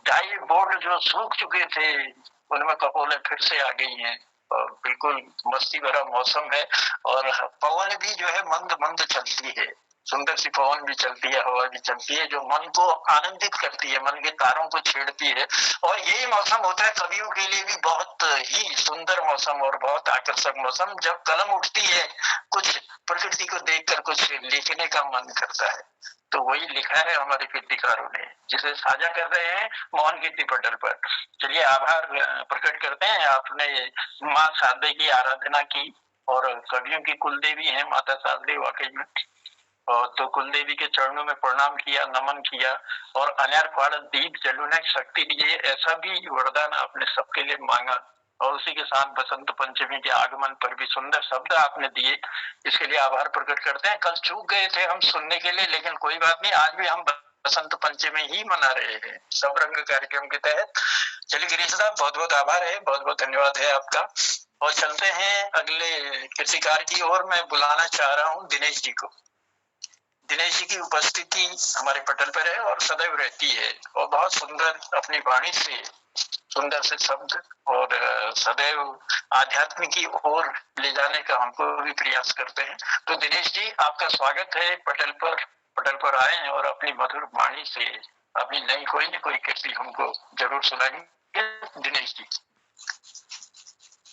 डाई बोर्ड जो सूख चुके थे उनमें कपोलें फिर से आ गई हैं, और बिल्कुल मस्ती भरा मौसम है, और पवन भी जो है मंद मंद चलती है, सुंदर सी पवन भी चलती है, हवा भी चलती है, जो मन को आनंदित करती है, मन के तारों को छेड़ती है। और यही मौसम होता है कवियों के लिए भी बहुत ही सुंदर मौसम और बहुत आकर्षक मौसम, जब कलम उठती है कुछ प्रकृति को देखकर कुछ लिखने का मन करता है। तो वही लिखा है हमारे कीर्तिकारों ने, जिसे साझा कर रहे हैं मोहन कीर्ति पटल पर। चलिए आभार प्रकट करते हैं, आपने माँ शारदे की आराधना की, और कवियों की कुल देवी है माता शारदे वाकई में, और तो कुल देवी के चरणों में प्रणाम किया, नमन किया, और अनार फाड़ दीप जलुने शक्ति दिए, ऐसा भी वरदान आपने सबके लिए मांगा। और उसी के साथ बसंत पंचमी के आगमन पर भी सुंदर शब्द आपने दिए, इसके लिए आभार प्रकट करते हैं। कल चूक गए थे हम सुनने के लिए, लेकिन कोई बात नहीं, आज भी हम बसंत पंचमी ही मना रहे हैं सब रंग कार्यक्रम के तहत। चलिए गिरीश साहब, बहुत बहुत आभार है, बहुत बहुत धन्यवाद है आपका। और चलते हैं अगले कीर्तिकार की ओर। मैं बुलाना चाह रहा हूँ दिनेश जी को। दिनेश जी की उपस्थिति हमारे पटल पर है और सदैव रहती है, और बहुत सुंदर अपनी वाणी से सुंदर से शब्द और सदैव आध्यात्म की ओर ले जाने का हमको भी प्रयास करते हैं। तो दिनेश जी, आपका स्वागत है पटल पर आए हैं, और अपनी मधुर वाणी से अपनी नई कोई न कोई कृति हमको जरूर सुनाएंगे। दिनेश जी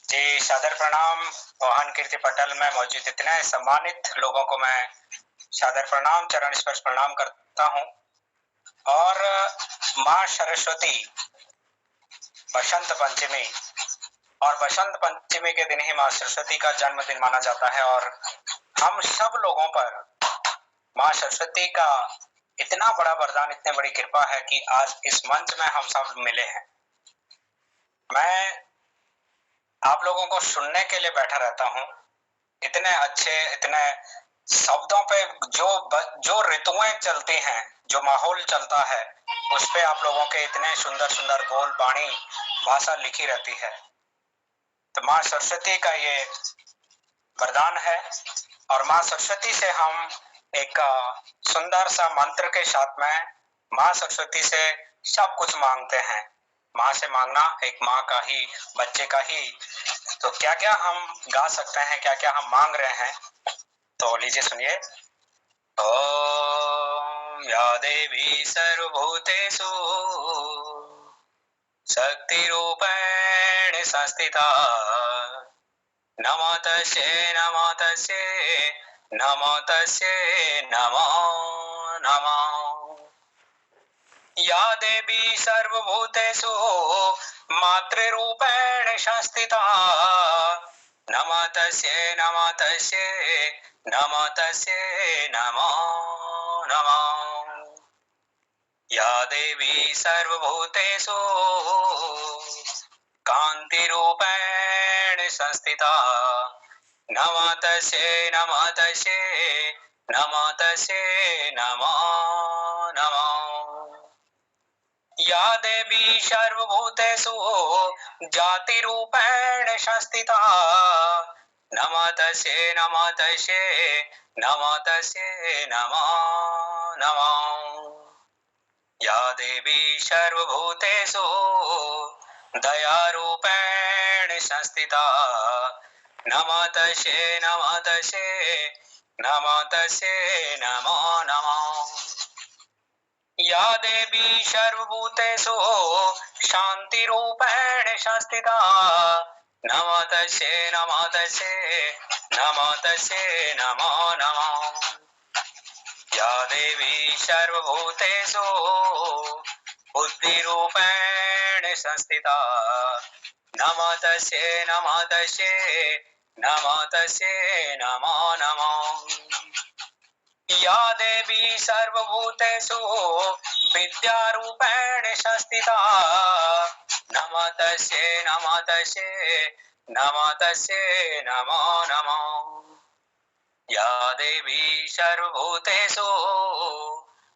जी, सादर प्रणाम। मोहन कीर्ति पटल में मौजूद इतने सम्मानित लोगों को मैं सादर प्रणाम, चरण स्पर्श प्रणाम करता हूँ। और माँ सरस्वती बसंत पंचमी, और बसंत पंचमी के दिन ही माँ सरस्वती का जन्मदिन माना जाता है, और हम सब लोगों पर माँ सरस्वती का इतना बड़ा वरदान, इतनी बड़ी कृपा है कि आज इस मंच में हम सब मिले हैं। मैं आप लोगों को सुनने के लिए बैठा रहता हूँ। इतने अच्छे, इतने शब्दों पे जो ऋतुएं चलती हैं, जो माहौल चलता है, उस पे आप लोगों के इतने सुंदर सुंदर बोल, बाणी, भाषा लिखी रहती है। तो माँ सरस्वती का ये वरदान है, और माँ सरस्वती से हम एक सुंदर सा मंत्र के साथ में माँ सरस्वती से सब कुछ मांगते हैं। माँ से मांगना एक माँ का ही, बच्चे का ही। तो क्या क्या हम गा सकते हैं, क्या क्या हम मांग रहे हैं, तो लीजिए सुनिए। ओम या देवी सर्वभूतेषु शक्ति रूपेण संस्थिता, नमो तस्यै नमो तस्यै नमो तस्यै नमो नमः। या देवी सर्वभूतेषु मातृरूपेण संस्थिता, नमो तस्यै नमो तस्यै नमो तस्यै नमो नमः। या देवी सर्वभूतेषु कान्तिरूपेण संस्थिता, नमो तस्यै नमो तस्यै नमो तस्यै नमो नमः। या देवी सर्वभूतेषु जातिरूपेण संस्थिता, नमो तस्यै नमो तस्यै नमो तस्यै नमो नमः। या देवी सर्वभूतेषु दयारूपेण संस्थिता, नमो तस्यै नमो तस्यै नमो तस्यै नमो नमः। या देवी सर्वभूतेषु शान्तिरूपेण संस्थिता नमो तस्यै नमो तस्यै नमो तस्यै नमो नमः। या देवी सर्वभूतेषु बुद्धिरूपेण संस्थिता नमो तस्यै नमो तस्यै नमो तस्यै नमो नमः। या देवी सर्वभूतेषु विद्यारूपेण संस्थिता नमो तस्यै नमो तस्यै नमो तस्यै नमो नमः। या देवी सर्वभूतेषु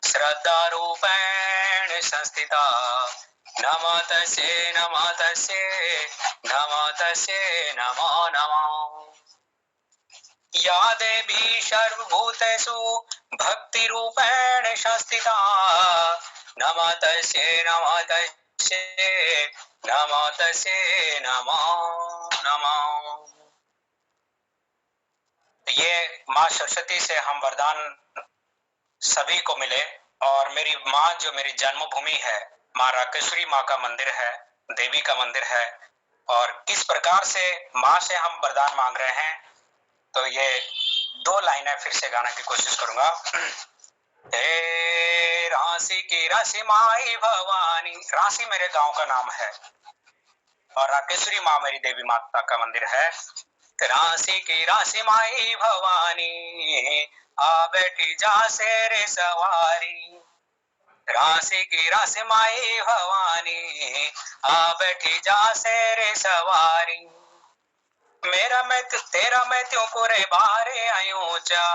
श्रद्धारूपेण संस्थिता नमो तस्यै नमो तस्यै नमो तस्यै नमो नमः। या देवी सर्वभूतेषु भक्तिरूपेण संस्थिता नमो तस्यै नमो तस्यै नमो तस्यै नमो नमः। ये माँ सरस्वती से हम वरदान सभी को मिले और मेरी माँ जो मेरी जन्मभूमि है, माँ राकेश्वरी माँ का मंदिर है, देवी का मंदिर है, और किस प्रकार से माँ से हम वरदान मांग रहे हैं, तो ये 2 लाइनें फिर से गाने की कोशिश करूंगा। हे राशि की राशि माई भवानी, राशि मेरे गांव का नाम है और राकेश्वरी माँ मेरी देवी माता का मंदिर है। राशि की राशि माई भवानी आ बैठी जा शेर सवारी। राशि की राशि माई भवानी आ बैठी जा शेर सवारी। मेरा मैं तेरा मैं त्यों कोरे बारे आयो चा,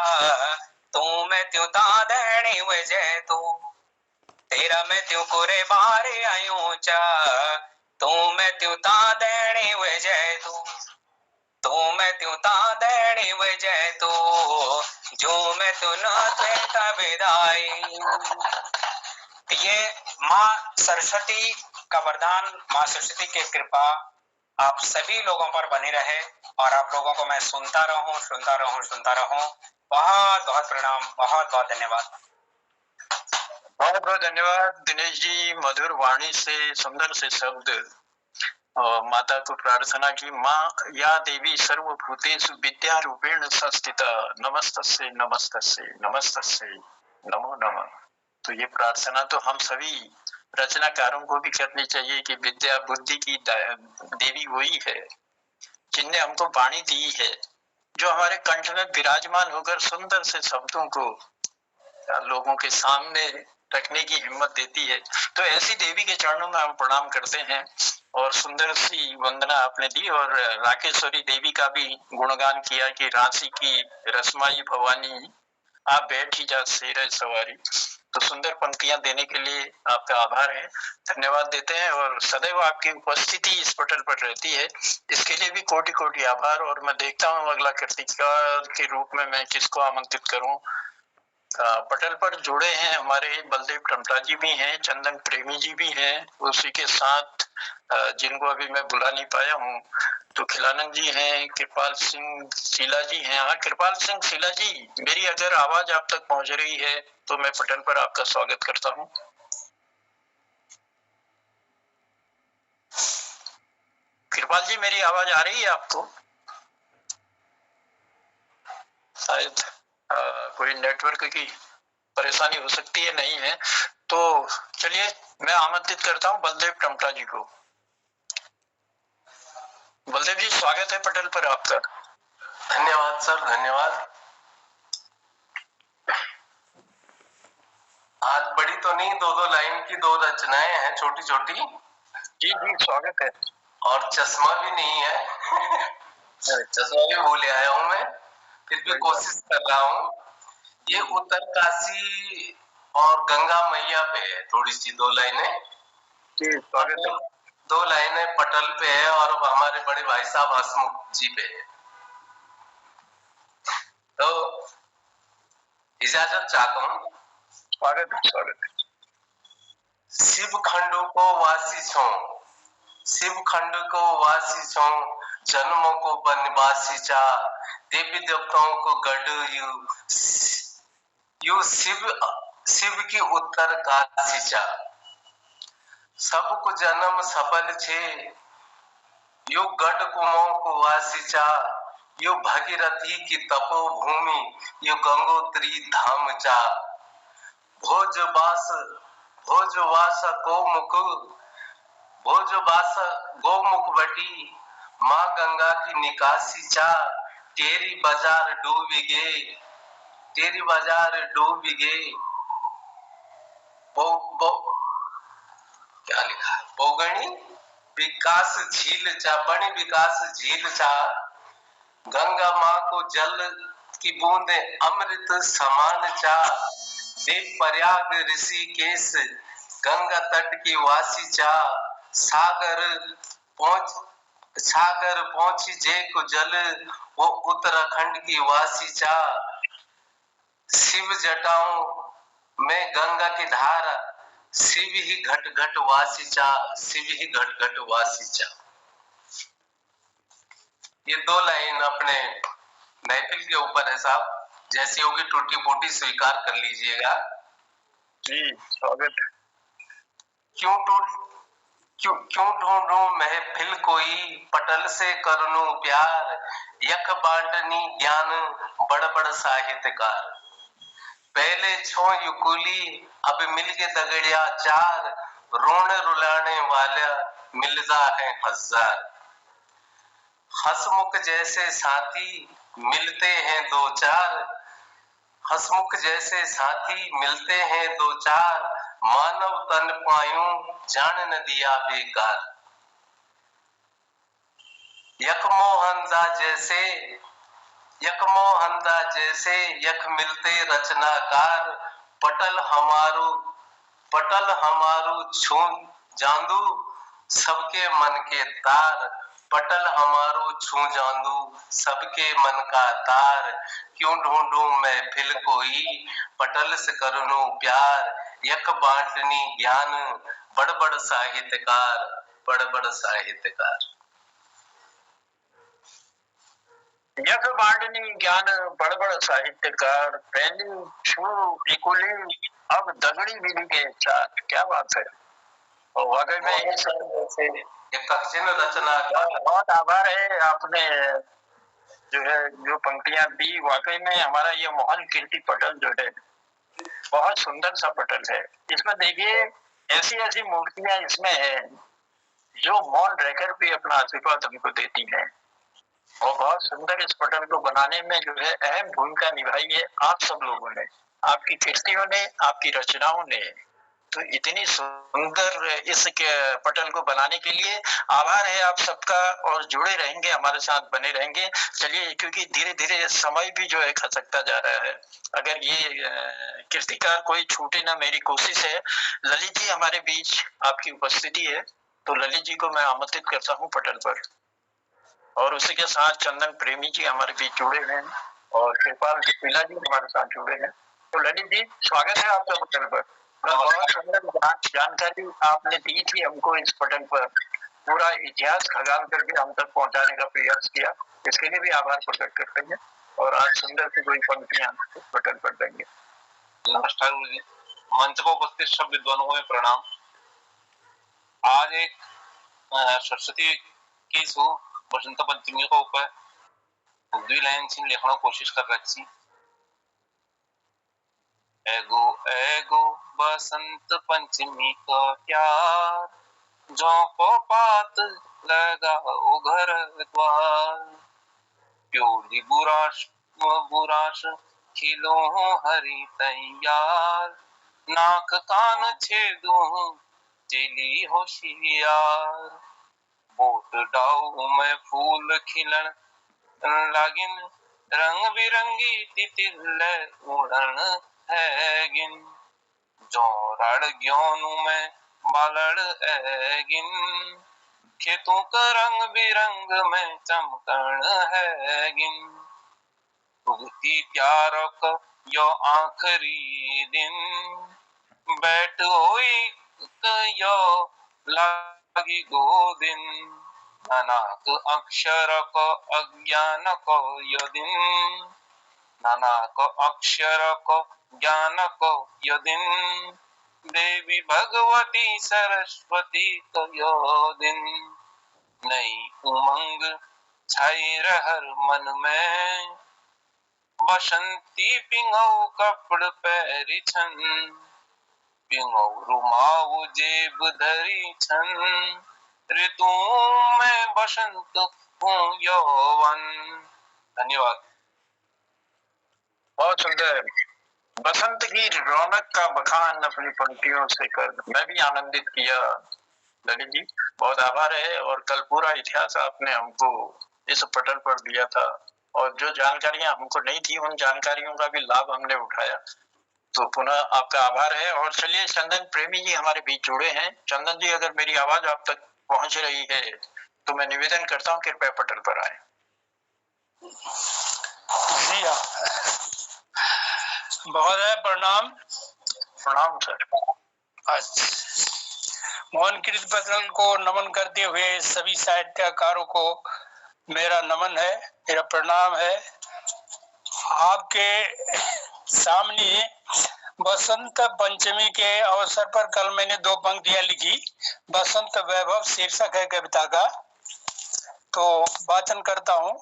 तू मैं त्यों दादणी वजह तू। तेरा मैं त्यों कोरे बारे आयो चा, तू मैं त्यों दादणी वजह तू। तू मैं त्यों तादणी वजह तू, जो मैं तू न थे तबेदाई। ये माँ सरस्वती का वरदान, माँ सरस्वती की कृपा आप सभी लोगों पर बनी रहे और आप लोगों को मैं सुनता रहूं सुनता रहूं सुनता रहूं। बहुत बहुत प्रणाम, बहुत बहुत धन्यवाद। बहुत बहुत धन्यवाद दिनेश जी, मधुर वाणी से सुंदर से शब्द और माता को प्रार्थना की। माँ या देवी सर्वभूतेषु विद्या रूपेण संस्थिता नमस्तस्यै नमस्तस्यै नमस्तस्यै नमो नमः। तो ये प्रार्थना तो हम सभी रचनाकारों को भी करनी चाहिए कि विद्या बुद्धि की देवी वही है जिनने हमको वाणी दी है, जो हमारे कंठ में विराजमान होकर सुंदर से शब्दों को लोगों के सामने रखने की हिम्मत देती है। तो ऐसी देवी के चरणों में हम प्रणाम करते हैं और सुंदर सी वंदना आपने दी और राकेश्वरी देवी का भी गुणगान किया कि राशि की रसमाई भवानी आप बैठी जा शेर सवारी। तो सुंदर पंक्तियां देने के लिए आपका आभार है, धन्यवाद देते हैं और सदैव आपकी उपस्थिति इस पटल पर रहती है, इसके लिए भी कोटि कोटि आभार। और मैं देखता हूँ अगला कृतिकार के रूप में मैं किसको आमंत्रित करूं। पटल पर जुड़े हैं हमारे बलदेव टमटा जी भी हैं, चंदन प्रेमी जी भी हैं, उसी के साथ जिनको अभी मैं बुला नहीं पाया हूँ तो खिलानंद जी हैं, कृपाल सिंह शीला जी हैं। हाँ कृपाल सिंह शीला जी, मेरी अगर आवाज आप तक पहुंच रही है तो मैं पटल पर आपका स्वागत करता हूँ। कृपाल जी मेरी आवाज आ रही है आपको? शायद कोई नेटवर्क की परेशानी हो सकती है, नहीं है तो चलिए मैं आमंत्रित करता हूँ बलदेव टमटा जी को। बलदेव जी स्वागत है पटल पर आपका। धन्यवाद सर, धन्यवाद। आज बड़ी तो नहीं, 2-2 लाइन की 2 रचनाएं हैं छोटी छोटी। जी जी स्वागत है। और चश्मा भी नहीं है चश्मा भी भूल आया हूँ मैं, फिर भी कोशिश कर रहा हूँ। ये उत्तर काशी और गंगा मैया पे है, थोड़ी सी 2 लाइनें। जी स्वागत है। 2 लाइनें पटल पे है और हमारे बड़े भाई साहब हसमुख जी पे है। तो इजाजत चाहता हूँ। स्वागत है स्वागत है। शिव खंडो को वासी छो, शिव खंड को वासी छो, जन्मों को बनवासी चा, देवी देवताओं को गढ़ यू शिव शिव की उत्तर काशी चा, सबको जन्म सफल छे, यो गढ़ कुमो को वासी चा, यो भगीरथी की तपोभूमि, यो गंगोत्री धाम चा। भोजवास भोजवास गोमुख भोजवास गोमुख बटी, माँ गंगा की निकासी चा, तेरी बाजार डूब गे, तेरी बाजार डूब गे। बो, बो, क्या लिखा है, बोगणी विकास झील चा, बड़ी विकास झील चा, गंगा माँ को जल की बूंदे अमृत समान चा, देव प्रयाग ऋषिकेश गंगा तट की वासी चा, सागर पहुंची जे को जल, वो उत्तराखंड की वासी चा। शिव जटाओं में गंगा की धारा, शिव ही घट घट वासी चा, शिव ही घट घट वासी चा। ये दो लाइन अपने महफिल के ऊपर है साहब, जैसी होगी टूटी फूटी स्वीकार कर लीजिएगा जी। स्वागत। क्यों ढूंढूं महफिल कोई, पटल से करनू प्यार, यख बांटनी ज्ञान बड़ साहित्यकार। पहले छो युकुली अब मिल के दगड़िया चार, रोने रुलाने वाला मिलता है हजार। हसमुख जैसे साथी मिलते हैं दो चार, हसमुख जैसे साथी मिलते हैं दो चार, मानव तन पायूं जान न दिया बेकार। यख मोहनदा जैसे यख मिलते रचनाकार, पटल हमारू छू जांदू सबके मन के तार, पटल हमारू छू जांदू सबके मन का तार। क्यों ढूंढूं महफिल कोई, पटल से करूं प्यार, यक बांटनी ज्ञान बड़ साहित्यकार, बड़ साहित्यकार। यख बांटनी ज्ञान बड़ साहित्यकार, पहली छू इकुली अब दगड़ी मिली के चार। क्या बात है। और वाकई में रचना बहुत आभार है आपने जो है जो पंक्तियां दी। वाकई में हमारा ये मोहन कीर्ति पटल जो है बहुत सुंदर सा पटल है। इसमें देखिए ऐसी ऐसी मूर्तियां इसमें है जो मौन रहकर भी अपना आशीर्वाद हमको देती हैं, और बहुत सुंदर इस पटल को बनाने में जो है अहम भूमिका निभाई है आप सब लोगों ने, आपकी कृतियों ने, आपकी रचनाओं ने। तो इतनी सुंदर इस पटल को बनाने के लिए आभार है आप सबका, और जुड़े रहेंगे हमारे साथ, बने रहेंगे। चलिए, क्योंकि धीरे धीरे समय भी जो है खसकता जा रहा है, अगर ये कीर्तिकार कोई छूटे ना, मेरी कोशिश है। ललित जी हमारे बीच आपकी उपस्थिति है, तो ललित जी को मैं आमंत्रित करता हूँ पटल पर, और उसी के साथ चंदन प्रेमी जी हमारे बीच जुड़े हैं, और कृपाल जी पिला जी हमारे साथ जुड़े हैं। तो ललित जी स्वागत है आपका पटल पर। बहुत सुंदर जानकारी आपने दी थी हमको इस पटल पर, पूरा इतिहास खगाल करके हम तक पहुंचाने का प्रयास किया, इसके लिए भी आभार प्रकट करते हैं। और आज सुंदर सी कोई पंक्तियां पटल पर देंगे। नमस्कार गुरु जी, मंच पर उपस्थित सब विद्वानों को प्रणाम। आज एक सरस्वती की बसंत पंचमी के ऊपर दुई लाइन से लिखना कोशिश कर रही। एगो एगो बसंत पंचमी का प्यार, जो को पात लगा ओ घर द्वार, प्योरी बुराश खिलो हरी तैयार, नाक कान छेदो चेली होशियार, बोट डाऊ में फूल खिलन लागिन, रंग बिरंगी तितिल उड़न है गिन, जो रड़ ग्योनु में बालड़ है गिन, खेतों का रंग बिरंग में चमकन है गिन, उगती प्यारों का यो आखिरी दिन, बैठ होई यो लागी गो दिन, अनाथ अक्षर को अज्ञान को यो दिन, नाना को अक्षर को ज्ञान को यो दिन, देवी भगवती सरस्वती को यो दिन। नई उमंग छाई रहर मन में, बसंती पिंगौ कपड़ पैरी छन, पिंगौ रुमाऊ जेब धरी छन, ऋतु में बसंत हूँ यौवन। धन्यवाद। बहुत सुंदर। बसंत की रौनक का बखान अपनी पंक्तियों से कर मैं भी आनंदित किया ललित जी, बहुत आभार है। और कल पूरा इतिहास आपने हमको इस पटल पर दिया था, और जो जानकारियां हमको नहीं थी उन जानकारियों का भी लाभ हमने उठाया, तो पुनः आपका आभार है। और चलिए, चंदन प्रेमी जी हमारे बीच जुड़े हैं। चंदन जी, अगर मेरी आवाज आप तक पहुंच रही है तो मैं निवेदन करता हूं कृपया पटल पर आए। जी हाँ, बहुत प्रणाम। प्रणाम सर। अच्छा, मोहन कीर्ति पटल को नमन करते हुए सभी साहित्यकारों को मेरा नमन है, मेरा प्रणाम है। आपके सामने बसंत पंचमी के अवसर पर कल मैंने 2 पंक्तियां लिखी। बसंत वैभव शीर्षक है कविता का, तो वाचन करता हूँ।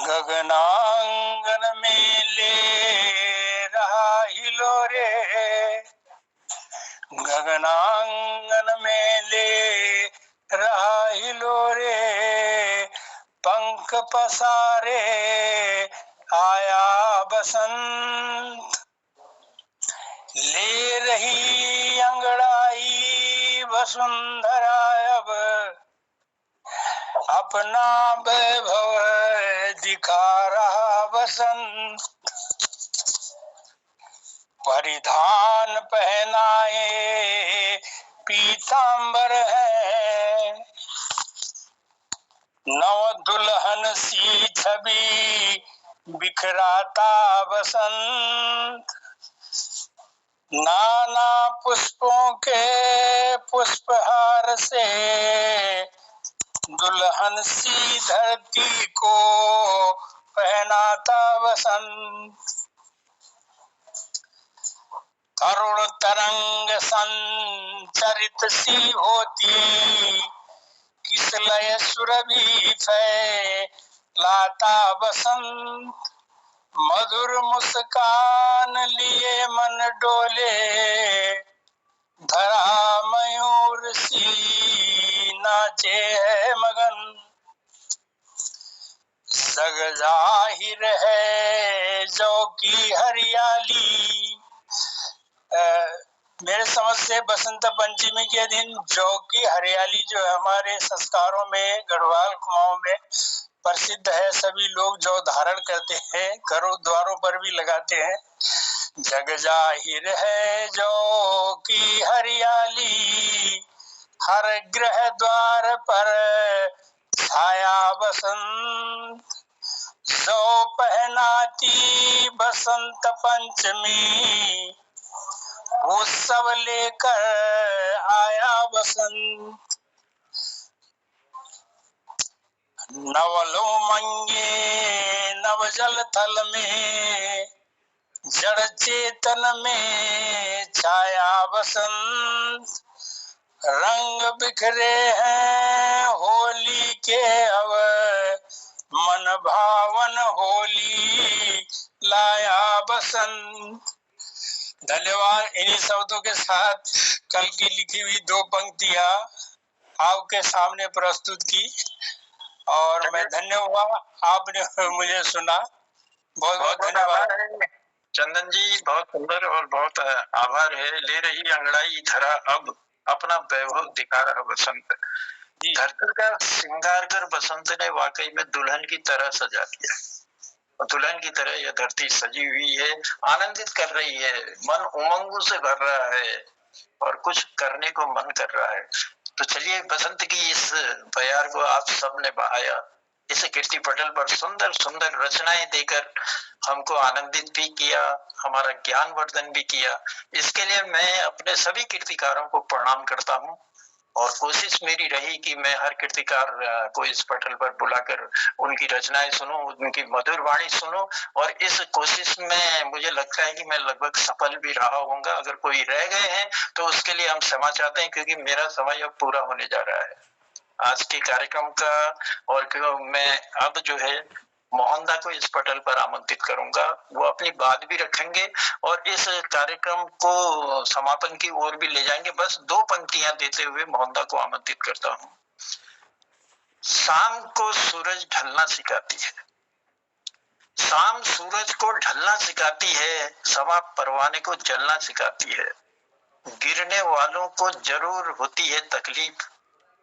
गगनांगन में ले रहा हिलोरे, गगनांगन में ले रहा हिलोरे, पंख पसारे आया बसंत, ले रही अंगड़ाई वसुंधरा अब, अपना वैभव दिखा रहा बसंत। परिधान पहनाए पीतांबर है, नव दुल्हन सी छवि बिखराता बसंत। नाना पुष्पों के पुष्पहार से दुल्हन सी धरती को पहनाता बसंत। तरुण तरंग संचरित सी होती, किस लय सुरभि फैलाता बसंत। मधुर मुस्कान लिए मन डोले, धरा मयूर सी नाचे है मगन। जग जाहिर है जौ की हरियाली, मेरे समझ से बसंत पंचमी के दिन जौ की हरियाली जो है हमारे संस्कारों में, गढ़वाल कुमाऊं में प्रसिद्ध है। सभी लोग जौ धारण करते हैं, घरों द्वारों पर भी लगाते हैं। जग जाहिर है जौ की हरियाली, हर ग्रह द्वार पर छाया बसंत। जौ पहनाती बसंत पंचमी, उत्सव लेकर आया बसंत। नवलो मंगे नव जल थल में, जड़ चेतन में छाया बसंत। रंग बिखरे हैं होली के अब, मन भावन होली लाया बसंत। धन्यवाद। इन्हीं शब्दों के साथ कल की लिखी हुई 2 पंक्तियां आपके सामने प्रस्तुत की, और मैं धन्यवाद, आपने मुझे सुना। बहुत बहुत धन्यवाद। चंदन जी, बहुत सुंदर और बहुत आभार है। ले रही अंगड़ाई धरा अब, अपना वैभव दिखा रहा बसंत। धरती का श्रृंगार कर बसंत ने वाकई में दुल्हन की तरह सजा दिया। दुल्हन की तरह यह धरती सजी हुई है, आनंदित कर रही है, मन उमंगों से भर रहा है और कुछ करने को मन कर रहा है। तो चलिए, बसंत की इस बयार को आप सबने बहाया, इस कीर्ति पटल पर सुंदर सुंदर रचनाएं देकर हमको आनंदित भी किया, हमारा ज्ञान वर्धन भी किया। इसके लिए मैं अपने सभी कीर्तिकारों को प्रणाम करता हूँ। और कोशिश मेरी रही कि मैं हर कृतिकार को इस पटल पर बुलाकर उनकी रचनाएं सुनूं, उनकी मधुर वाणी सुनूं, और इस कोशिश में मुझे लगता है कि मैं लगभग सफल भी रहा होऊंगा। अगर कोई रह गए हैं तो उसके लिए हम क्षमा चाहते हैं, क्योंकि मेरा समय अब पूरा होने जा रहा है आज के कार्यक्रम का। और क्यों मैं अब जो है मोहनदा को इस पटल पर आमंत्रित करूंगा, वो अपनी बात भी रखेंगे और इस कार्यक्रम को समापन की ओर भी ले जाएंगे। बस 2 पंक्तियां देते हुए मोहनदा को आमंत्रित करता हूं। शाम को सूरज ढलना सिखाती है, शाम सूरज को ढलना सिखाती है, समा परवाने को जलना सिखाती है। गिरने वालों को जरूर होती है तकलीफ,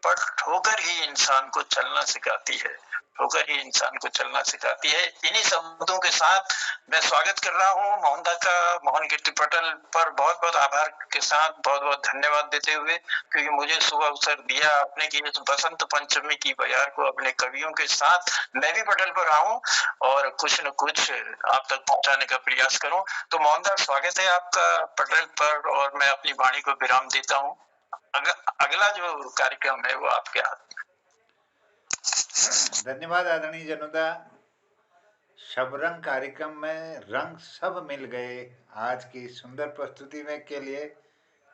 पर ठोकर ही इंसान को चलना सिखाती है, ठोकर ही इंसान को चलना सिखाती है। इन्हीं शब्दों के साथ मैं स्वागत कर रहा हूं मोहनदा का मोहन कीर्ति पटल पर। बहुत बहुत आभार के साथ बहुत बहुत धन्यवाद देते हुए, क्योंकि मुझे शुभ अवसर दिया आपने कि इस बसंत पंचमी की बयार को अपने कवियों के साथ मैं भी पटल पर आऊं और कुछ न कुछ आप तक पहुंचाने का प्रयास करूं। तो मोहनदा, स्वागत है आपका पटल पर, और मैं अपनी वाणी को विराम देता हूं। अगला जो कार्यक्रम है वो आपके हाथ में। धन्यवाद आदरणीय जनुदा। शबरंग कार्यक्रम में रंग सब मिल गए। आज की सुंदर प्रस्तुति में के लिए,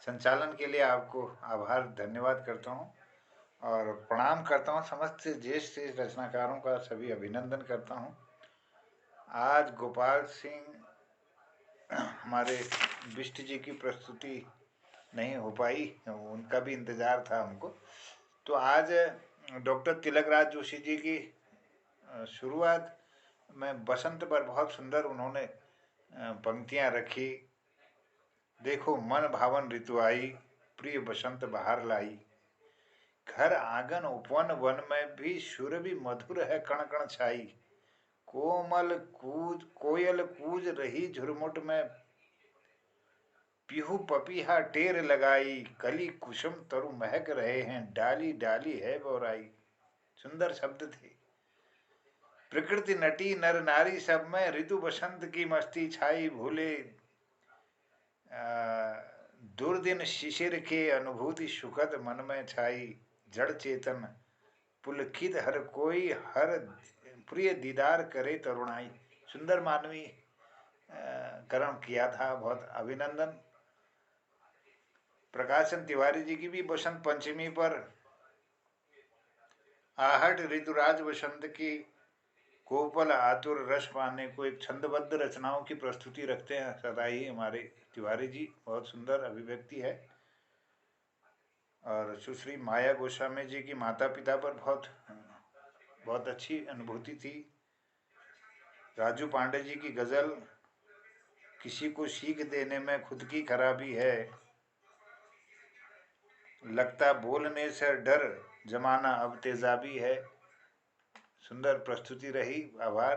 संचालन के लिए आपको आभार धन्यवाद करता हूं और प्रणाम करता हूं। समस्त ज्येष्ठ रचनाकारों का सभी अभिनंदन करता हूं। आज गोपाल सिंह हमारे बिष्ट जी की प्रस्तुति नहीं हो पाई, उनका भी इंतजार था हमको। तो आज डॉक्टर तिलकराज जोशी जी की शुरुआत में बसंत पर बहुत सुंदर उन्होंने पंक्तियां रखी। देखो मन भावन ऋतु आई, प्रिय बसंत बहार लाई। घर आंगन उपवन वन में भी सुर भी मधुर है कण कण छाई। कोयल कूज रही झुरमुट में, पीहू पपीहा टेर लगाई। कली कुसुम तरु महक रहे हैं, डाली डाली है बोराई। सुंदर शब्द थे। प्रकृति नटी नर नारी सब में, ऋतु बसंत की मस्ती छाई। भूले दुर्दिन शिशिर के, अनुभूति सुखद मन में छाई। जड़ चेतन पुलकित हर कोई, हर प्रिय दीदार करे तरुणाई। सुंदर मानवीय कर्म किया था, बहुत अभिनंदन। प्रकाशन तिवारी जी की भी बसंत पंचमी पर आहट ऋतुराज बसंत की कोपल आतुर रस पाने को एक छंदबद्ध रचनाओं की प्रस्तुति रखते हैं सदा ही हमारे तिवारी जी। बहुत सुंदर अभिव्यक्ति है। और सुश्री माया गोस्वामी जी की माता पिता पर बहुत अच्छी अनुभूति थी। राजू पांडे जी की गजल, किसी को सीख देने में खुद की खराबी है, लगता बोलने से डर, जमाना अब तेजाबी है। सुंदर प्रस्तुति रही, आभार।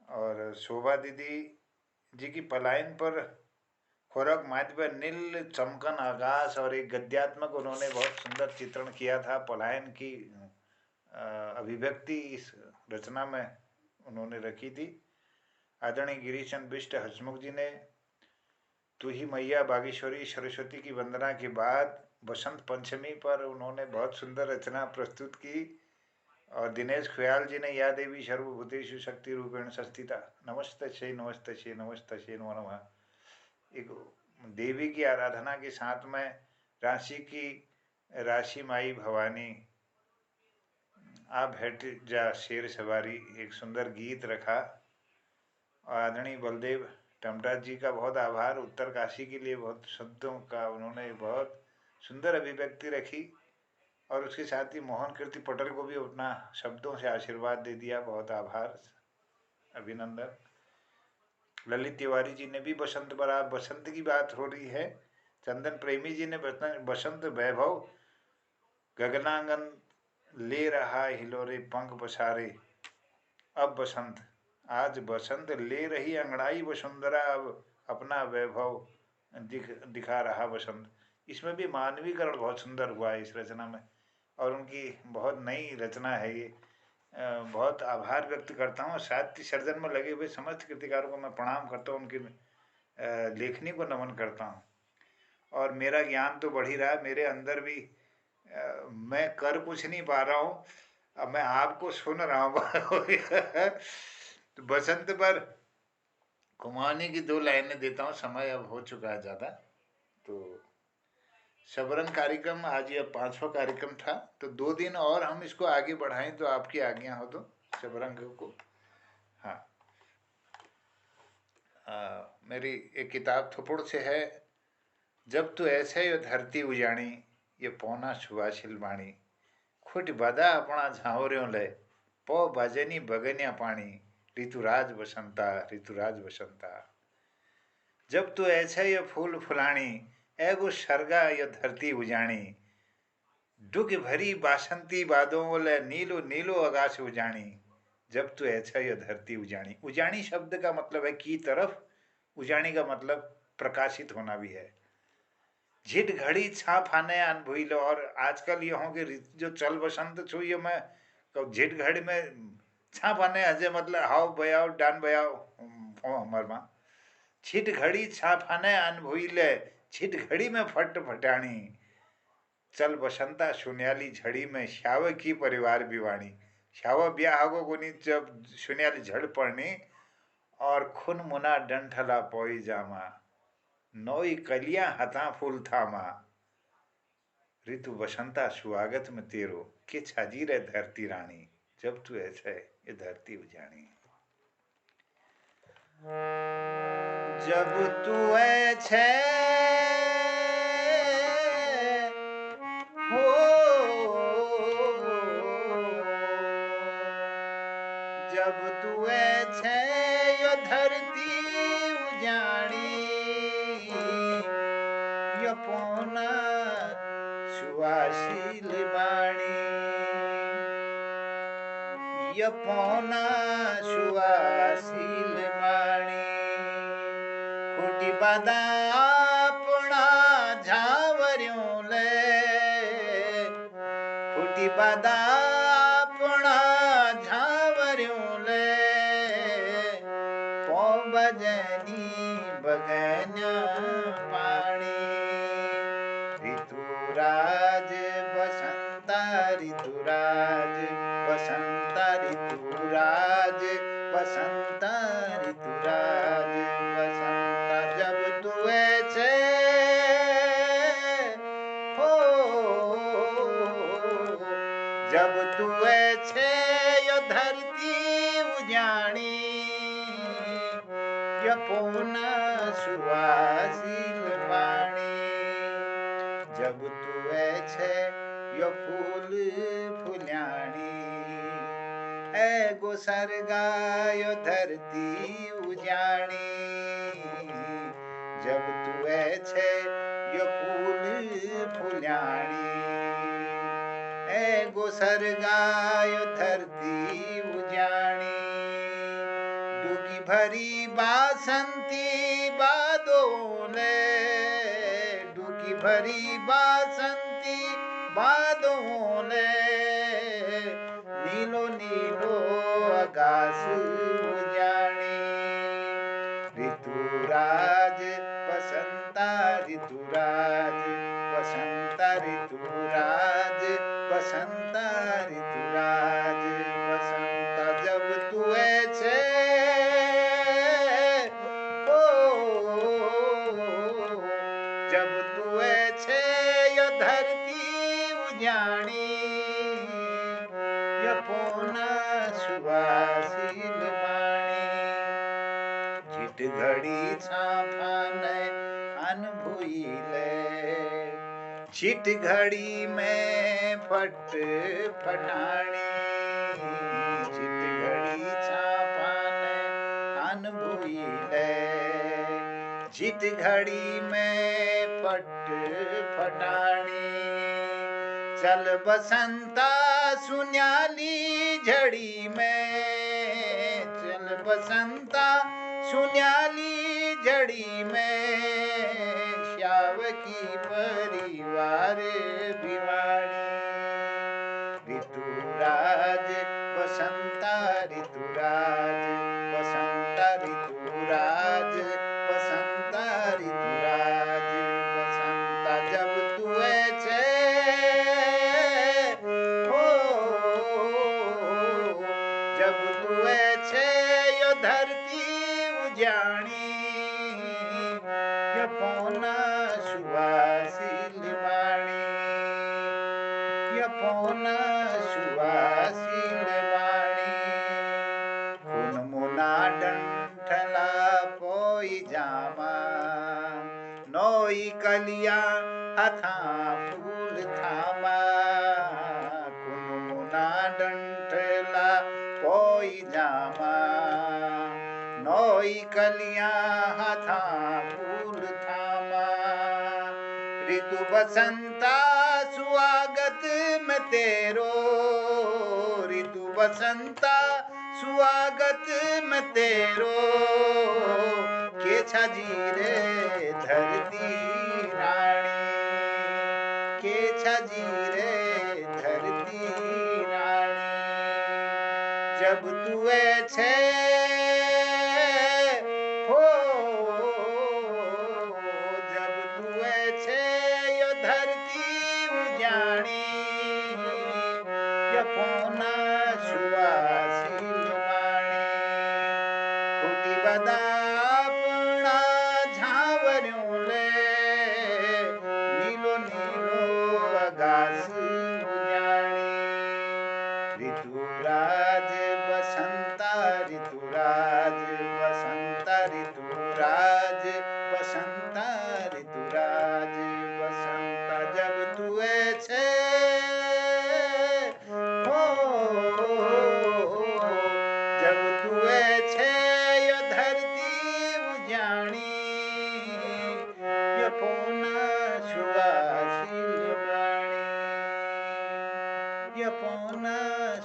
और शोभा दीदी जी की पलायन पर खोरक माध्य पर नील चमकन आकाश और एक गद्यात्मक उन्होंने बहुत सुंदर चित्रण किया था। पलायन की अभिव्यक्ति इस रचना में उन्होंने रखी थी। आदरणीय गिरीशन बिष्ट हसमुख जी ने तू ही मैया बागेश्वरी सरस्वती की वंदना के बाद बसंत पंचमी पर उन्होंने बहुत सुंदर रचना प्रस्तुत की। और दिनेश ख्याल जी ने या देवी सर्वभूतेषु शक्ति रूपेण संस्थिता, नमस्तस्यै नमस्तस्यै नमस्तस्यै नमो नमः। एक देवी की आराधना के साथ में राशि की राशि माई भवानी, आप भेट जा शेर सवारी, एक सुंदर गीत रखा। और आदरणीय बलदेव टमटा जी का बहुत आभार। उत्तर काशी के लिए बहुत शब्दों का उन्होंने बहुत सुंदर अभिव्यक्ति रखी। और उसके साथ ही मोहन कीर्ति पटल को भी अपना शब्दों से आशीर्वाद दे दिया। बहुत आभार, अभिनंदन। ललित तिवारी जी ने भी बसंत पर, आप बसंत की बात हो रही है। चंदन प्रेमी जी ने बसंत वैभव गगनांगन ले रहा हिलोरे पंख पसारे। अब बसंत, आज बसंत ले रही अंगड़ाई वसुंधरा, अब अपना वैभव दिखा रहा बसंत। इसमें भी मानवीकरण बहुत सुंदर हुआ है इस रचना में, और उनकी बहुत नई रचना है ये। बहुत आभार व्यक्त करता हूँ। साहित्य सर्जन में लगे हुए समस्त कृतिकारों को मैं प्रणाम करता हूँ, उनकी लेखनी को नमन करता हूँ। और मेरा ज्ञान तो बढ़ ही रहा है, मेरे अंदर भी मैं कर कुछ नहीं पा रहा हूँ, अब मैं आपको सुन रहा हूँ। तो बसंत पर कुमानी की 2 लाइनें देता हूँ, समय अब हो चुका है ज़्यादा। तो शबरन कार्यक्रम आज ये 5वां कार्यक्रम था, तो 2 दिन और हम इसको आगे बढ़ाएं तो आपकी आज्ञा हो तो शबरंग को। हाँ, मेरी एक किताब थुपुड़ से है, जब तू ऐसे यो धरती उजाणी, ये पौना छुआ छिलवाणी, खुट बदा अपना झावरियों ले, पौ बाजनी बगन्या पानी, ऋतुराज बसंता ऋतुराज बसंता। जब तू ऐसे यो फूल फुलाणी, एगो सरगा यो धरती उजाणी, डुग भरी बासंती बादों ले, नीलो नीलो आकाश उजाणी। जब तू ऐसा यो धरती उजाणी, उजाणी शब्द का मतलब है की तरफ, उजाणी का मतलब प्रकाशित होना भी है। झिट घड़ी छाप आने अन भूलो, और आजकल ये हो कि जो चल बसंत छू ये मैं झिट घड़ी में छाप आने हजे मतलब हाउ बयाओ डान बयाओ हो हमार माँ। छिट घड़ी छापाने अन भूले, छिट घड़ी में फट फटाणी, चल बसंता सुन्याली झड़ी में, श्याव की परिवार बिवाणी। श्याव ब्याह को कोनी जब सुन्याली झड़ पड़नी, और खुन मुना डंठला पोई जामा, नोई कलियां हथा फूल थामा, ऋतु बसंता स्वागत में तेरो, के छाजी रे धरती रानी, जब तू ऐसे ये धरती उजानी। जब तू ऐसे हो, जब तू ऐसे यो धरती उजानी, यो पौना सुवासिल बाणी, यो पौना सुवासिल बाणी, खुटी बदा अपना झावरियों ले, खुटी बदा अपना झावरियों ले, पौ बजनी बगन्या पानी, ऋतुराज बसंता ऋतुराज बसंता ऋतुराज बसंता ऋतुराज बसंता। जब तू ऐसे हो, जब तू ऐसे यो धरती उजानी, यो पौना सुवासिल बाणी, जब तू ऐसे यो फूल फुल्याणी, एगो सरगा यो धरती उजानी, जब तू ऐसे यो फूल फुल्याणी, एगो सरगा यो धरती उजानी, डुगी भरी बासंती बादों ले, डुगी भरी बासंती बादों ले, नीलो नीलो आकाश उजानी, ऋतुराज बसंता ऋतुराज बसंता ऋतुराज बसंता ऋतुराज बसंता। जब तू ऐसे हो, जब तू ऐसे यो धरती उजानी, यो पौना सुवासिल बाणी, झिट घड़ी छापाने अन भूले, छिट घड़ी में फट फटानी, छिट घड़ी छापाने अन भूले, छिट घड़ी में फट फटानी, चल बसंता सुन्याली झड़ी में, चल बसंता सुन्याली झड़ी में, श्याव की परिवार बिवाणी, ऋतुराज बसंता ऋतुराज बसंता ऋतुराज बसंता ऋतुराज बसंता। जब तू ऐसे उजाणी यपोना सुवासिल वाणी यपोना सुवासिल वाणी खुन मुना डंठला पोई जामा नोई कलिया हथा फूल थामा खुन मुना डंठला पोई जामा नोई कलिया हथा फूल थामा ऋतु बसंता स्वागत में तेरो ऋतु बसंता स्वागत में तेरो के छजी रे धरती रानी के छजी रे धरती रानी जब तुए छे हो जब तुए छे यो धरती उजाणी यपोना सुवासिल वाणी खुटी बदापना झावर्यों ले नीलो नीलो आकाश उजाणी ऋतुराज बसंता ऋतुराज बसंता ऋतुराज बसंता ऋतुराज बसंता जब तुए छे हो जब तुए छे यो धरती उजाणी यपोना सुवासिल वाणी यपोना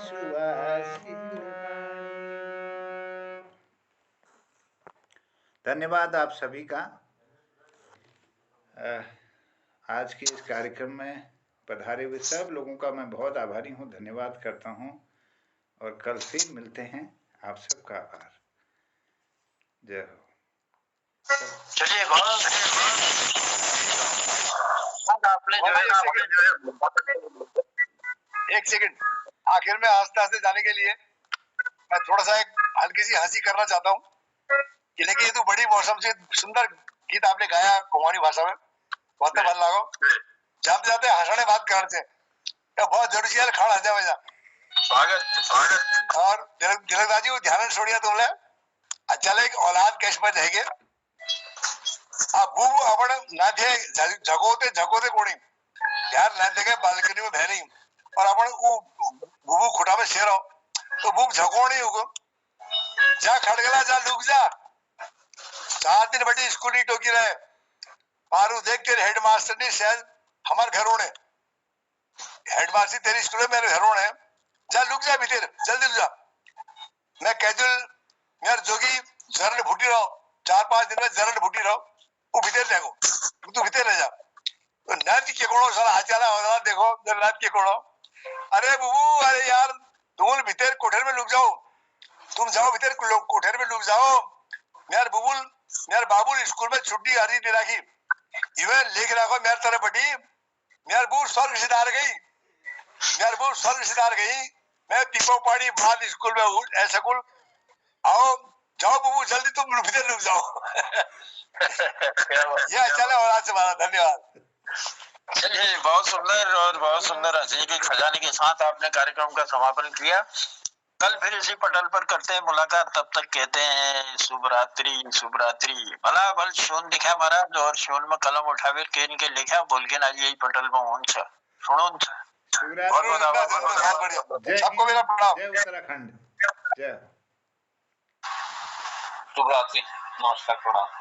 सुवासिल वाणी। धन्यवाद आप सभी का। आज के इस कार्यक्रम में पधारे हुए सब लोगों का मैं बहुत आभारी हूँ, धन्यवाद करता हूँ और कल फिर मिलते हैं। आप सबका आभार। जय हो। चलिए बहुत आपने जो है एक सेकंड, आखिर में हंसते हंसते जाने के लिए मैं थोड़ा सा एक हल्की सी हंसी करना चाहता हूँ कि लेकिन ये तो बड़ी मौसम से सुंदर गीत आपने गाया कुमाऊनी भाषा में, बहुत भल लागो। जाते जाते हंसने बात करने से तो बहुत जरूरी है, खाना हंसा वैसा स्वागत। और तिलकदाजी वो ध्यान छोड़िया तुमने अच्छा एक औलाद कैश पर जाएंगे अब वो अपन ना थे जगोते जगोते कोणी यार ना देखे बालकनी में बहनी और अपन वो बुबू खुटा में शेर हो तो बुब झकोणी होगो जा खड़गला जा लुक जा 4 दिन बड़ी स्कूली टोकी रहे मारू देख तेरे हेडमास्टर ने शायद हमारे घरों ने हेडमास्टर तेरी स्कूल में मेरे घरों ने जा लुक जा भीतर जल्दी लुक जा मैं कैजुअल यार जोगी जरल फूटी रहो 4-5 दिन में जरल फूटी रहो वो भीतर देखो तू भीतर रह जा तो नाच के कोड़ो साला हाचाला होना देखो नाच के कोड़ो अरे बुबू अरे यार तुम भीतर कोठर में लुक जाओ तुम जाओ भीतर कोठर में लुक जाओ यार बुबुल यार बाबुल स्कूल में छुट्टी आ रही थी राखी इवन लिख रखो मेरे तरफ बटी मेरे बू स्वर्ग सितार गई मेरे बू स्वर्ग सितार गई मैं पीपो पाड़ी बाद स्कूल में हूँ ऐसा कुल आओ जाओ बुबू जल्दी तुम भीतर लुक जाओ ये चले और आज से हमारा धन्यवाद। चलिए बहुत सुंदर हंसी के खजाने के साथ आपने कार्यक्रम का समापन किया। कल फिर इसी पटल पर करते हैं मुलाकात, तब तक कहते हैं शुभ रात्रि शुभ रात्रि। भला भल शून दिखा महाराज और शून में कलम उठावे केन के लिखा बोल के ना यही पटल में ऊन छ सुनो सबको मेरा प्रणाम। जय उत्तराखंड। जय शुभ रात्रि, नमस्कार, प्रणाम।